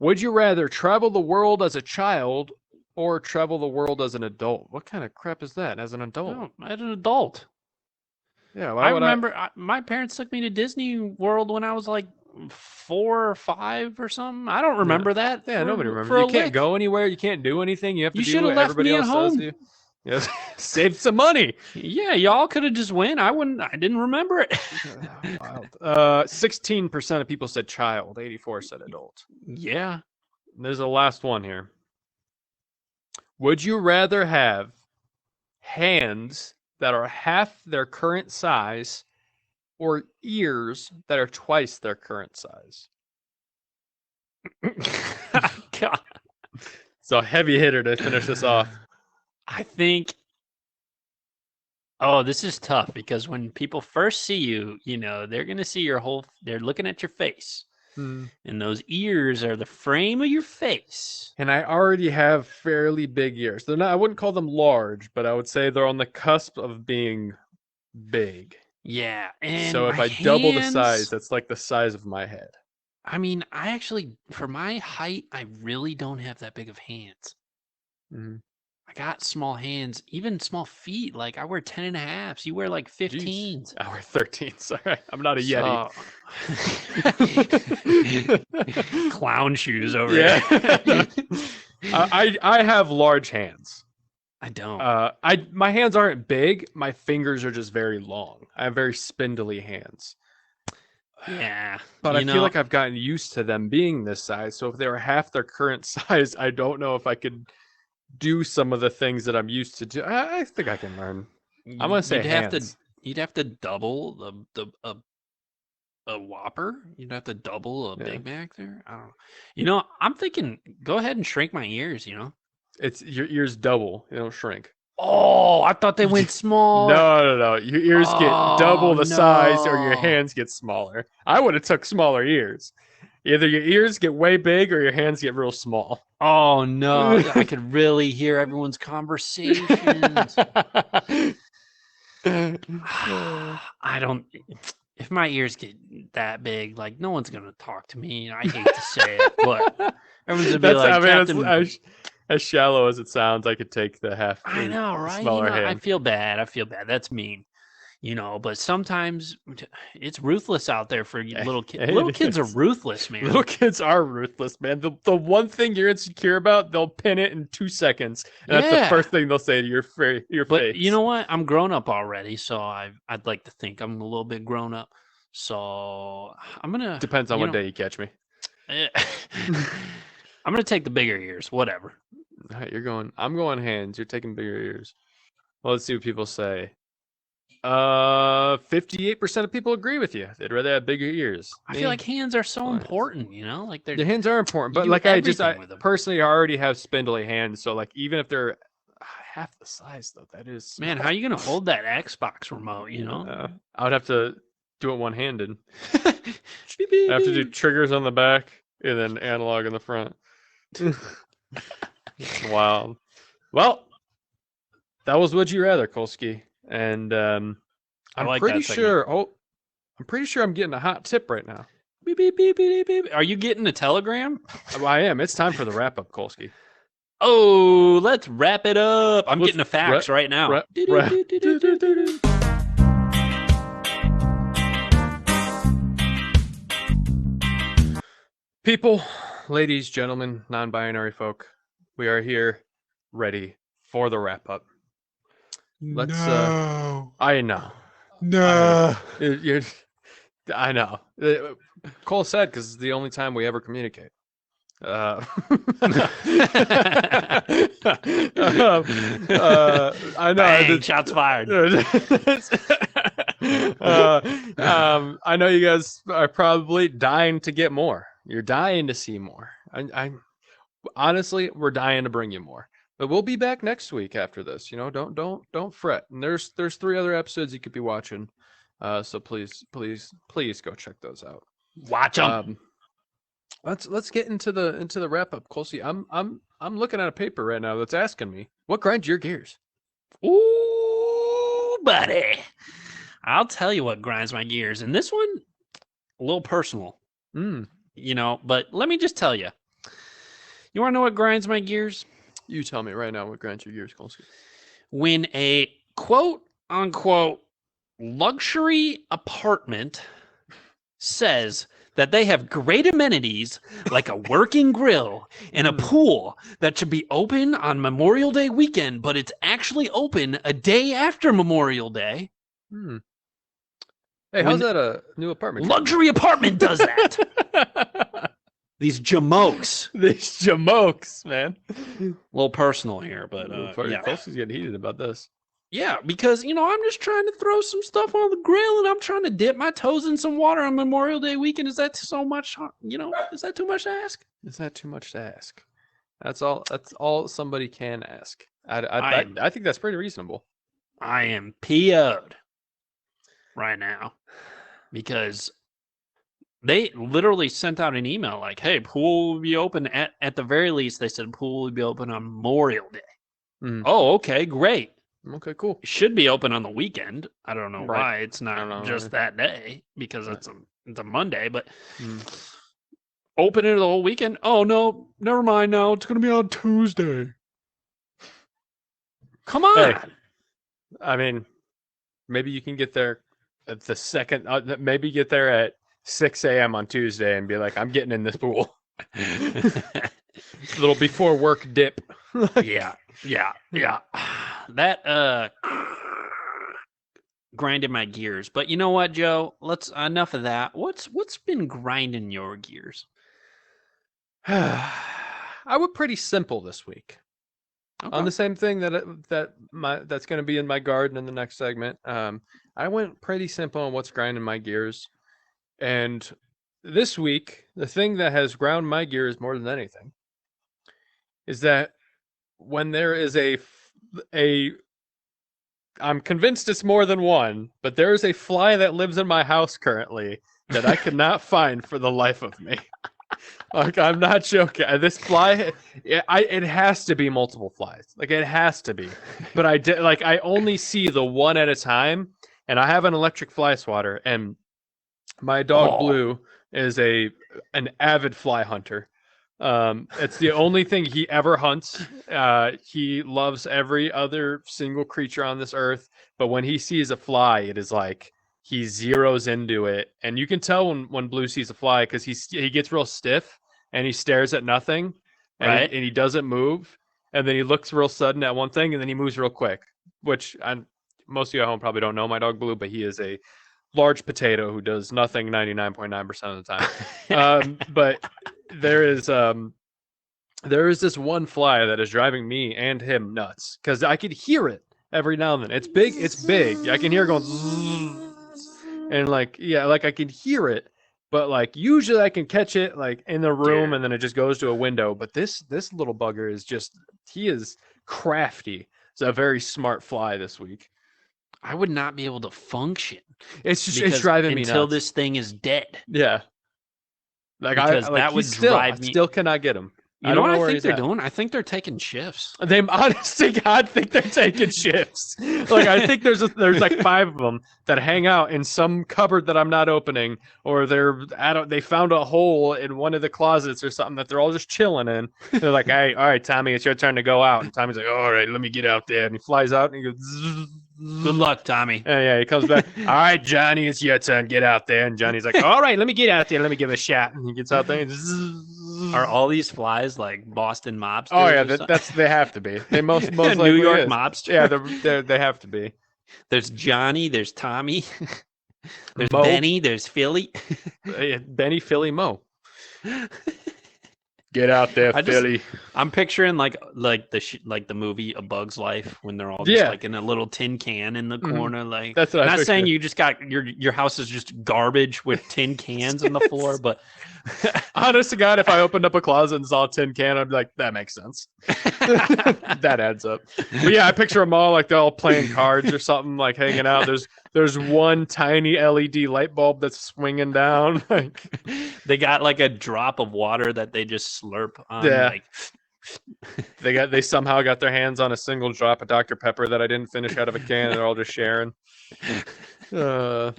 Would you rather travel the world as a child or travel the world as an adult? What kind of crap is that as an adult? No, as an adult. Yeah, I remember my parents took me to Disney World when I was like 4 or 5 or something. I don't remember that. Yeah, nobody remembers. You can't go anywhere. You can't do anything. You have to do what everybody else does to you. Yes, save some money. Yeah, y'all could have just went. I didn't remember it. Wild. 16% of people said child. 84 said adult. Yeah. There's the last one here. Would you rather have hands that are half their current size or ears that are twice their current size? God. So heavy hitter to finish this off. I think. Oh, this is tough because when people first see you, they're going to see they're looking at your face. And those ears are the frame of your face. And I already have fairly big ears. They're not, I wouldn't call them large, but I would say they're on the cusp of being big. Yeah. And so if I double the size, that's like the size of my head. I mean, I actually, for my height, I really don't have that big of hands. Mm-hmm. I got small hands, even small feet. Like I wear 10 and a halves. You wear like 15s. I wear 13s. Sorry, I'm not a Yeti. Clown shoes over here. I have large hands. I don't. My hands aren't big. My fingers are just very long. I have very spindly hands. Yeah. But I feel like I've gotten used to them being this size. So if they were half their current size, I don't know if I could do some of the things that I'm used to do. I think I can learn. I'm gonna say you'd have to double a Whopper. You'd have to double a Big Mac there. I don't know. I'm thinking go ahead and shrink my ears. It's your ears double. They don't shrink. Oh, I thought they went small. No. Your ears get double the size, or your hands get smaller. I would have took smaller ears. Either your ears get way big or your hands get real small. Oh, no. I could really hear everyone's conversations. I don't... If my ears get that big, like, no one's going to talk to me. I hate to say it, but everyone's going to be like, Captain... As shallow as it sounds, I could take the half. I know, right? Smaller hand. I feel bad. That's mean. But sometimes it's ruthless out there for little kids. Little kids are ruthless, man. Little kids are ruthless, man. The one thing you're insecure about, they'll pin it in 2 seconds. And that's the first thing they'll say to your face. But you know what? I'm grown up already, so I'd like to think I'm a little bit grown up. So I'm going to... Depends on what day you catch me. I'm going to take the bigger ears, whatever. All right, I'm going hands. You're taking bigger ears. Well, let's see what people say. 58% of people agree with you. They'd rather have bigger ears. I feel like hands are so important, like the hands are important, but like I personally already have spindly hands, so like even if they're half the size though, that is small. Man, how are you gonna hold that Xbox remote? I would have to do it one-handed. I have to do triggers on the back and then analog in the front. Wow. Well, that was Would You Rather, Kolsky. And I'm pretty sure I'm getting a hot tip right now. Beep, beep, beep, beep, beep. Are you getting a telegram? I am. It's time for the wrap up, Kolsky. Oh, let's wrap it up. I'm Let's getting a fax right now. wrap. People, ladies, gentlemen, non-binary folk, we are here, ready for the wrap up. Let's. I know. No. I know. Cole said because it's the only time we ever communicate. I know. Bang, shots fired. I know you guys are probably dying to get more. You're dying to see more. I'm honestly, we're dying to bring you more. But we'll be back next week after this. Don't fret. And there's 3 other episodes you could be watching. So please go check those out. Watch them. Let's get into the wrap up, Colsey. I'm looking at a paper right now that's asking me what grinds your gears. Ooh, buddy. I'll tell you what grinds my gears. And this one, a little personal. But let me just tell you. You want to know what grinds my gears? You tell me right now what grinds your gears, Colsey. When a quote unquote luxury apartment says that they have great amenities like a working grill and a pool that should be open on Memorial Day weekend, but it's actually open a day after Memorial Day. Hey, how's that a new apartment? Luxury apartment does that. These jamokes. These jamokes, man. A little personal here, but yeah. Colsey's getting heated about this. Yeah, because, I'm just trying to throw some stuff on the grill and I'm trying to dip my toes in some water on Memorial Day weekend. Is that so much, is that too much to ask? Is that too much to ask? That's all somebody can ask. I think that's pretty reasonable. I am PO'd right now because they literally sent out an email like, hey, pool will be open at the very least. They said pool will be open on Memorial Day. Oh, okay, great. Okay, cool. It should be open on the weekend. I don't know Right. why it's not just that day because it's a Monday, but open it the whole weekend. Oh no, never mind. Now it's going to be on Tuesday. Come on. Hey, I mean, maybe you can get there at the second. Maybe get there at 6 a.m. on Tuesday and be like, I'm getting in this pool. Little before work dip. Yeah. That grinded my gears. But you know what, Joe? Enough of that. What's been grinding your gears? I went pretty simple this week. Okay. On the same thing that's going to be in my garden in the next segment. I went pretty simple on what's grinding my gears. And this week, the thing that has ground my gears more than anything is that when there is I'm convinced it's more than one, but there is a fly that lives in my house currently that I cannot find for the life of me. Like, I'm not joking. This fly, it has to be multiple flies. Like, it has to be. But I only see the one at a time, and I have an electric fly swatter, and my dog Blue is an avid fly hunter. It's the only thing he ever hunts. He loves every other single creature on this earth, but when he sees a fly, it is like he zeroes into it, and you can tell when Blue sees a fly because he gets real stiff and he stares at nothing, and Right. he doesn't move, and then he looks real sudden at one thing, and then he moves real quick. Which most of you at home probably don't know my dog Blue, but he is a large potato who does nothing 99.9% of the time. But there is this one fly that is driving me and him nuts because I could hear it every now and then. It's big. I can hear it going zzz, and I can hear it, but usually I can catch it in the room and then it just goes to a window. But this little bugger he is crafty. It's a very smart fly this week. I would not be able to function. It's driving me nuts until this thing is dead. Yeah. That would drive me. Still cannot get him. You know what I where think he's they're at. doing? I think they're taking shifts. They honestly, God, think they're taking shifts. Like I think there's like 5 of them that hang out in some cupboard that I'm not opening, or they found a hole in one of the closets or something that they're all just chilling in. They're like, "Hey, all right, Tommy, it's your turn to go out." And Tommy's like, "All right, let me get out there." And he flies out and he goes. Zzz, Good luck, Tommy. yeah, he comes back. All right, Johnny, it's your turn. Get out there. And Johnny's like, "All right, let me get out there. Let me give it a shot." And he gets out there. And Are all these flies like Boston mobsters? Oh yeah, they have to be. They most New likely York is. mobsters. Yeah, they have to be. There's Johnny. There's Tommy. There's Mo. Benny. There's Philly. Benny, Philly, Mo. Get out there, Philly. I'm picturing like the movie A Bug's Life when they're all just like in a little tin can in the corner. Like that's what I'm not saying you just got your house is just garbage with tin cans on the floor, but honest to God, if I opened up a closet and saw a tin can, I'd be like, that makes sense. That adds up. But yeah, I picture them all like they're all playing cards or something, like hanging out. There's one tiny LED light bulb that's swinging down. Like they got like a drop of water that they just slurp on. Yeah. Like they somehow got their hands on a single drop of Dr. Pepper that I didn't finish out of a can. They're all just sharing. That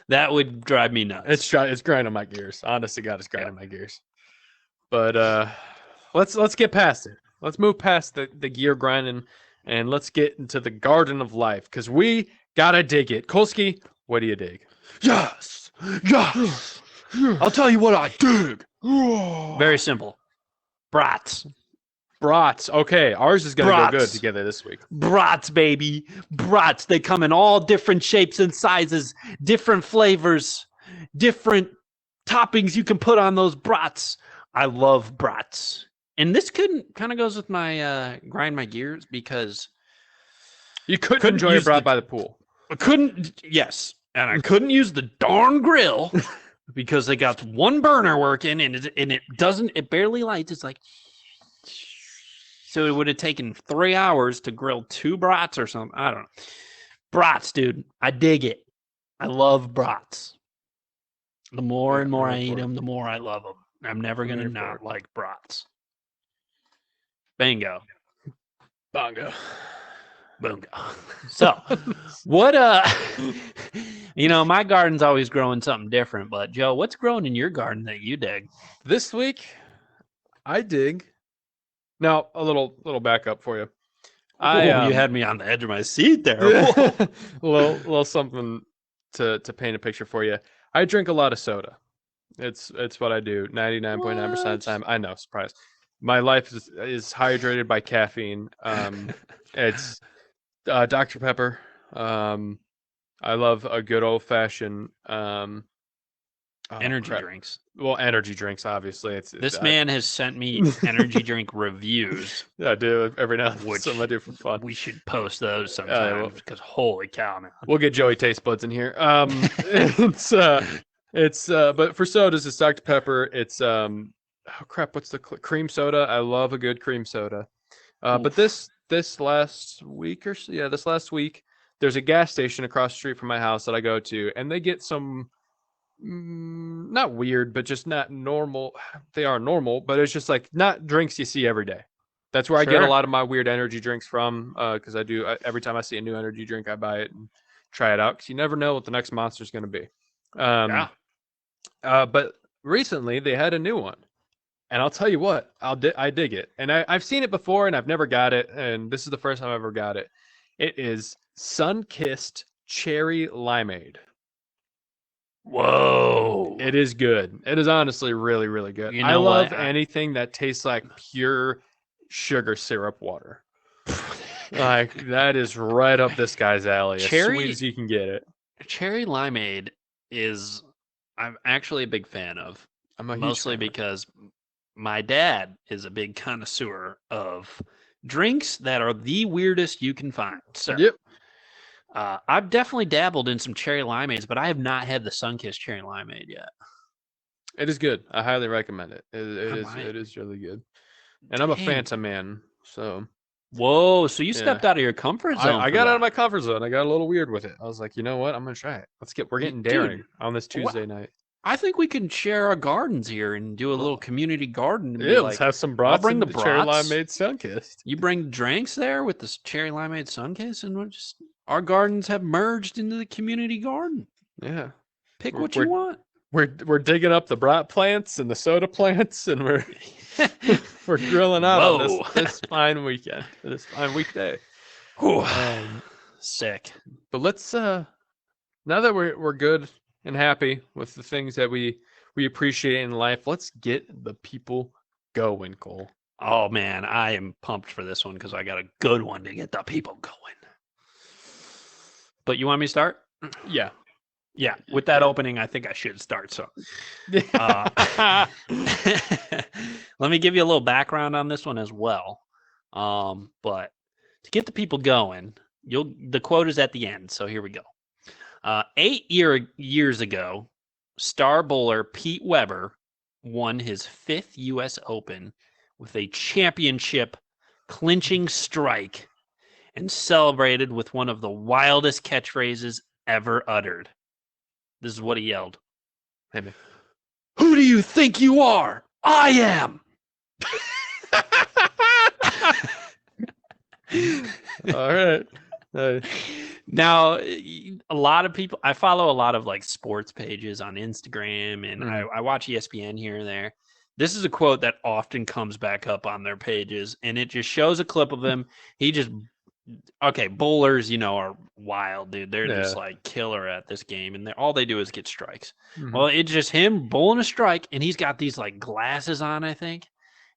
would drive me nuts. It's grinding my gears. Honest to God, it's grinding my gears. But let's get past it. Let's move past the gear grinding and let's get into the garden of life because we gotta dig it. Kolsky, what do you dig? Yes. I'll tell you what I dig. Very simple. Brats. Okay, ours is gonna go good together this week. Brats, baby. Brats. They come in all different shapes and sizes, different flavors, different toppings you can put on those brats. I love brats. And this kind of goes with my grind my gears because you couldn't enjoy a brat by the pool. Yes. And I couldn't use the darn grill because they got one burner working and it barely lights. It's like, so it would have taken 3 hours to grill 2 brats or something. I don't know. Brats, dude. I dig it. I love brats. The more and more I eat them, the more I love them. I'm never going to not like brats. Bingo. Bongo. Bungo. So, what, my garden's always growing something different, but Joe, what's growing in your garden that you dig? This week, I dig. Now, a little backup for you. You had me on the edge of my seat there. a little something to paint a picture for you. I drink a lot of soda. It's what I do 99.9% of the time. I know, surprise. My life is hydrated by caffeine. It's Dr. Pepper. I love a good old fashioned energy drinks. Well, energy drinks, obviously. This man has sent me energy drink reviews. Yeah, I do every now and then. Something I do for fun. We should post those sometimes because holy cow, man. We'll get Joey Taste Buds in here. But for sodas, it's Dr. Pepper. It's what's the cream soda? I love a good cream soda. But this last week there's a gas station across the street from my house that I go to, and they get some not weird, but just not normal. They are normal, but it's just like not drinks you see every day. That's where I get a lot of my weird energy drinks from, because every time I see a new energy drink, I buy it and try it out, because you never know what the next monster is going to be. But recently they had a new one, and I'll tell you what, I dig it. And I've seen it before, and I've never got it, and this is the first time I've ever got it. It is Sun-Kissed Cherry Limeade. Whoa. It is good. It is honestly really, really good. I love anything that tastes like pure sugar syrup water. Like, that is right up this guy's alley. As sweet as you can get it. Cherry Limeade I'm actually a big fan of. Mostly because my dad is a big connoisseur of drinks that are the weirdest you can find. So, yep. I've definitely dabbled in some cherry limeades, but I have not had the Sun-Kissed Cherry Limeade yet. It is good. I highly recommend it. It is really good. And I'm a Fanta man, so. Whoa! So you stepped out of your comfort zone. I got out of my comfort zone. I got a little weird with it. I was like, you know what? I'm gonna try it. We're getting daring on this Tuesday night. I think we can share our gardens here and do a little community garden. And be Yeah, like, let's have some brats. bring and the cherry brats. limeade sunkissed. You bring drinks there with this cherry limeade sunkiss, and our gardens have merged into the community garden. Yeah, Pick what you want. We're digging up the brat plants and the soda plants, and we're grilling out on this fine weekend, this fine weekday. Sick. But let's now that we're good and happy with the things that we appreciate in life, let's get the people going, Cole. Oh man, I am pumped for this one because I got a good one to get the people going. But you want me to start? Yeah. Yeah, with that opening, I think I should start. So, let me give you a little background on this one as well. But to get the people going, the quote is at the end. So here we go. 8 years ago, star bowler Pete Weber won his 5th U.S. Open with a championship clinching strike and celebrated with one of the wildest catchphrases ever uttered. This is what he yelled. Hey, man. Who do you think you are? I am. All right. Now, a lot of people, I follow a lot of like sports pages on Instagram, and I watch ESPN here and there. This is a quote that often comes back up on their pages, and it just shows a clip of him. Bowlers, are wild, dude. They're just like killer at this game, and all they do is get strikes. Mm-hmm. Well, it's just him bowling a strike, and he's got these like glasses on, I think.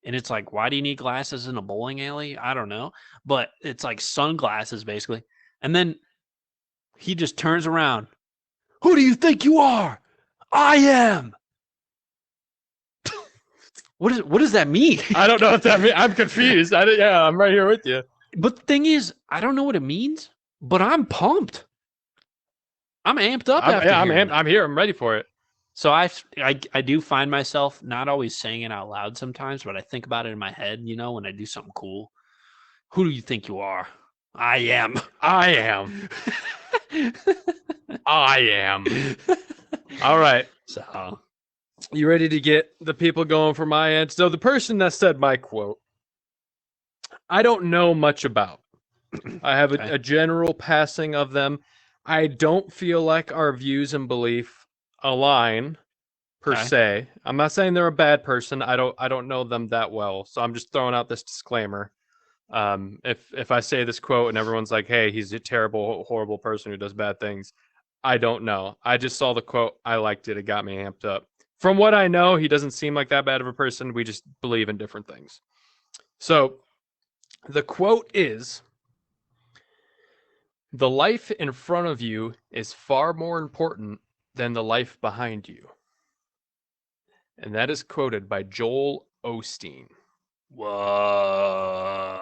And it's like, why do you need glasses in a bowling alley? I don't know. But it's like sunglasses, basically. And then he just turns around. Who do you think you are? I am. What does that mean? I don't know what that means. I'm confused. I'm right here with you. But the thing is, I don't know what it means, but I'm pumped. I'm amped up. I'm here. I'm ready for it. So I do find myself not always saying it out loud sometimes, but I think about it in my head, when I do something cool. Who do you think you are? I am. I am. I am. All right. So, you ready to get the people going for my end? So the person that said my quote, I don't know much about. I have a general passing of them. I don't feel like our views and belief align per se. I'm not saying they're a bad person. I don't know them that well. So I'm just throwing out this disclaimer. If I say this quote and everyone's like, hey, he's a terrible, horrible person who does bad things, I don't know. I just saw the quote. I liked it. It got me amped up. From what I know, he doesn't seem like that bad of a person. We just believe in different things. So the quote is, the life in front of you is far more important than the life behind you. And that is quoted by Joel Osteen. Whoa.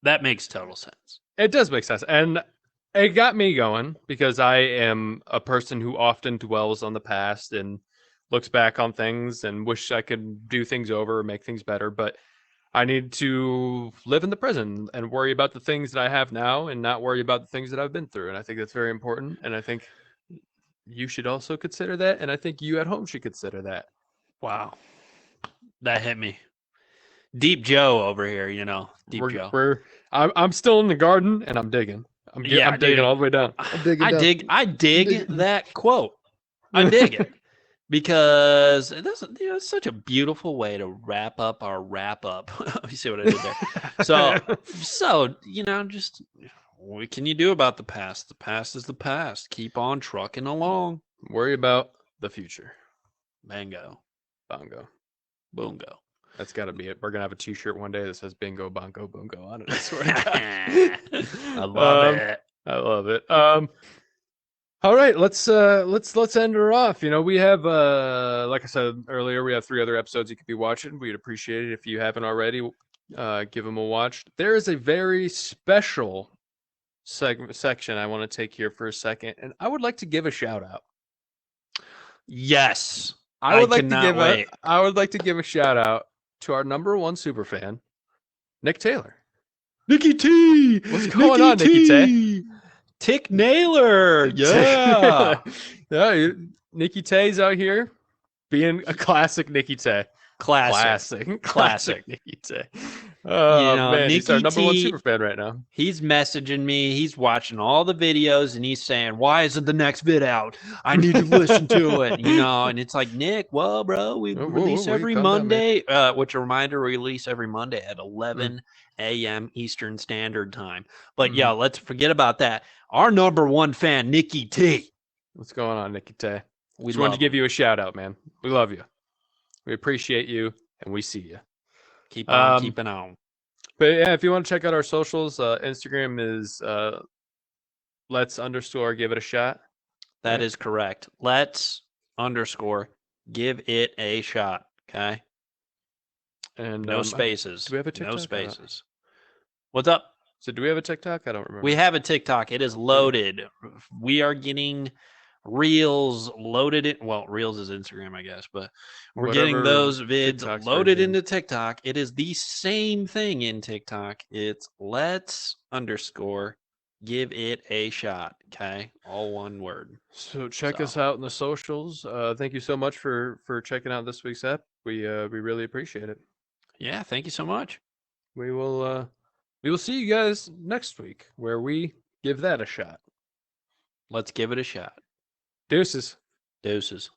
That makes total sense. It does make sense. And it got me going because I am a person who often dwells on the past and looks back on things and wish I could do things over or make things better. But I need to live in the present and worry about the things that I have now and not worry about the things that I've been through. And I think that's very important. And I think you should also consider that. And I think you at home should consider that. Wow. That hit me. Deep Joe over here, Deep Joe. I'm still in the garden and I'm digging. I'm digging all the way down. I dig that quote. I dig it. Because it's such a beautiful way to wrap up our wrap up. You see what I did there? So just what can you do about the past? The past is the past. Keep on trucking along. Worry about the future. Bango. Bongo. Boongo. That's got to be it. We're going to have a t-shirt one day that says bingo, bongo, boongo on it. I swear to God. I love it. I love it. All right, let's end her off. We have like I said earlier, we have 3 other episodes you could be watching. We'd appreciate it if you haven't already. Give them a watch. There is a very special section I want to take here for a second, and I would like to give a shout out. Yes, I would like to give a shout out to our #1 super fan, Nick Taylor. Nicky T. What's going on, Nicky T? Tick Naylor. Yeah. Yeah, Nikki Tay's out here being a classic Nikki Tay. Classic Nikki Tay. You Oh know, man, he's our Nikki number one T, super fan right now. he's messaging me. He's watching all the videos and he's saying, "Why isn't the next vid out? I need to listen to it." You know, and it's like, Nick, well, bro, we release every calm down, man. Monday. Which a reminder, we release every Monday at 11 a.m. Eastern Standard Time. But yeah, let's forget about that. Our number one fan, Nikki T. What's going on, Nikki Tay? We Just wanted to love give him. you a shout out, man. We love you. We appreciate you, and we see you. Keep on keeping on. But yeah, if you want to check out our socials, Instagram is let's_ give it a shot. That is correct. Let's _ give it a shot. Okay. And No spaces. do we have a TikTok? No spaces. What's up? So do we have a TikTok? I don't remember. We have a TikTok. It is loaded. We are getting Reels loaded in. Well, Reels is Instagram, I guess, but we're getting Whatever those vids TikTok's loaded version. into TikTok. It is the same thing in TikTok. It's let's _ give it a shot. Okay. All one word. So check us So. out in the socials. Thank you so much for checking out this week's ep. We really appreciate it. Yeah. Thank you so much. We will see you guys next week where we give that a shot. Let's give it a shot. Deuces. Deuces.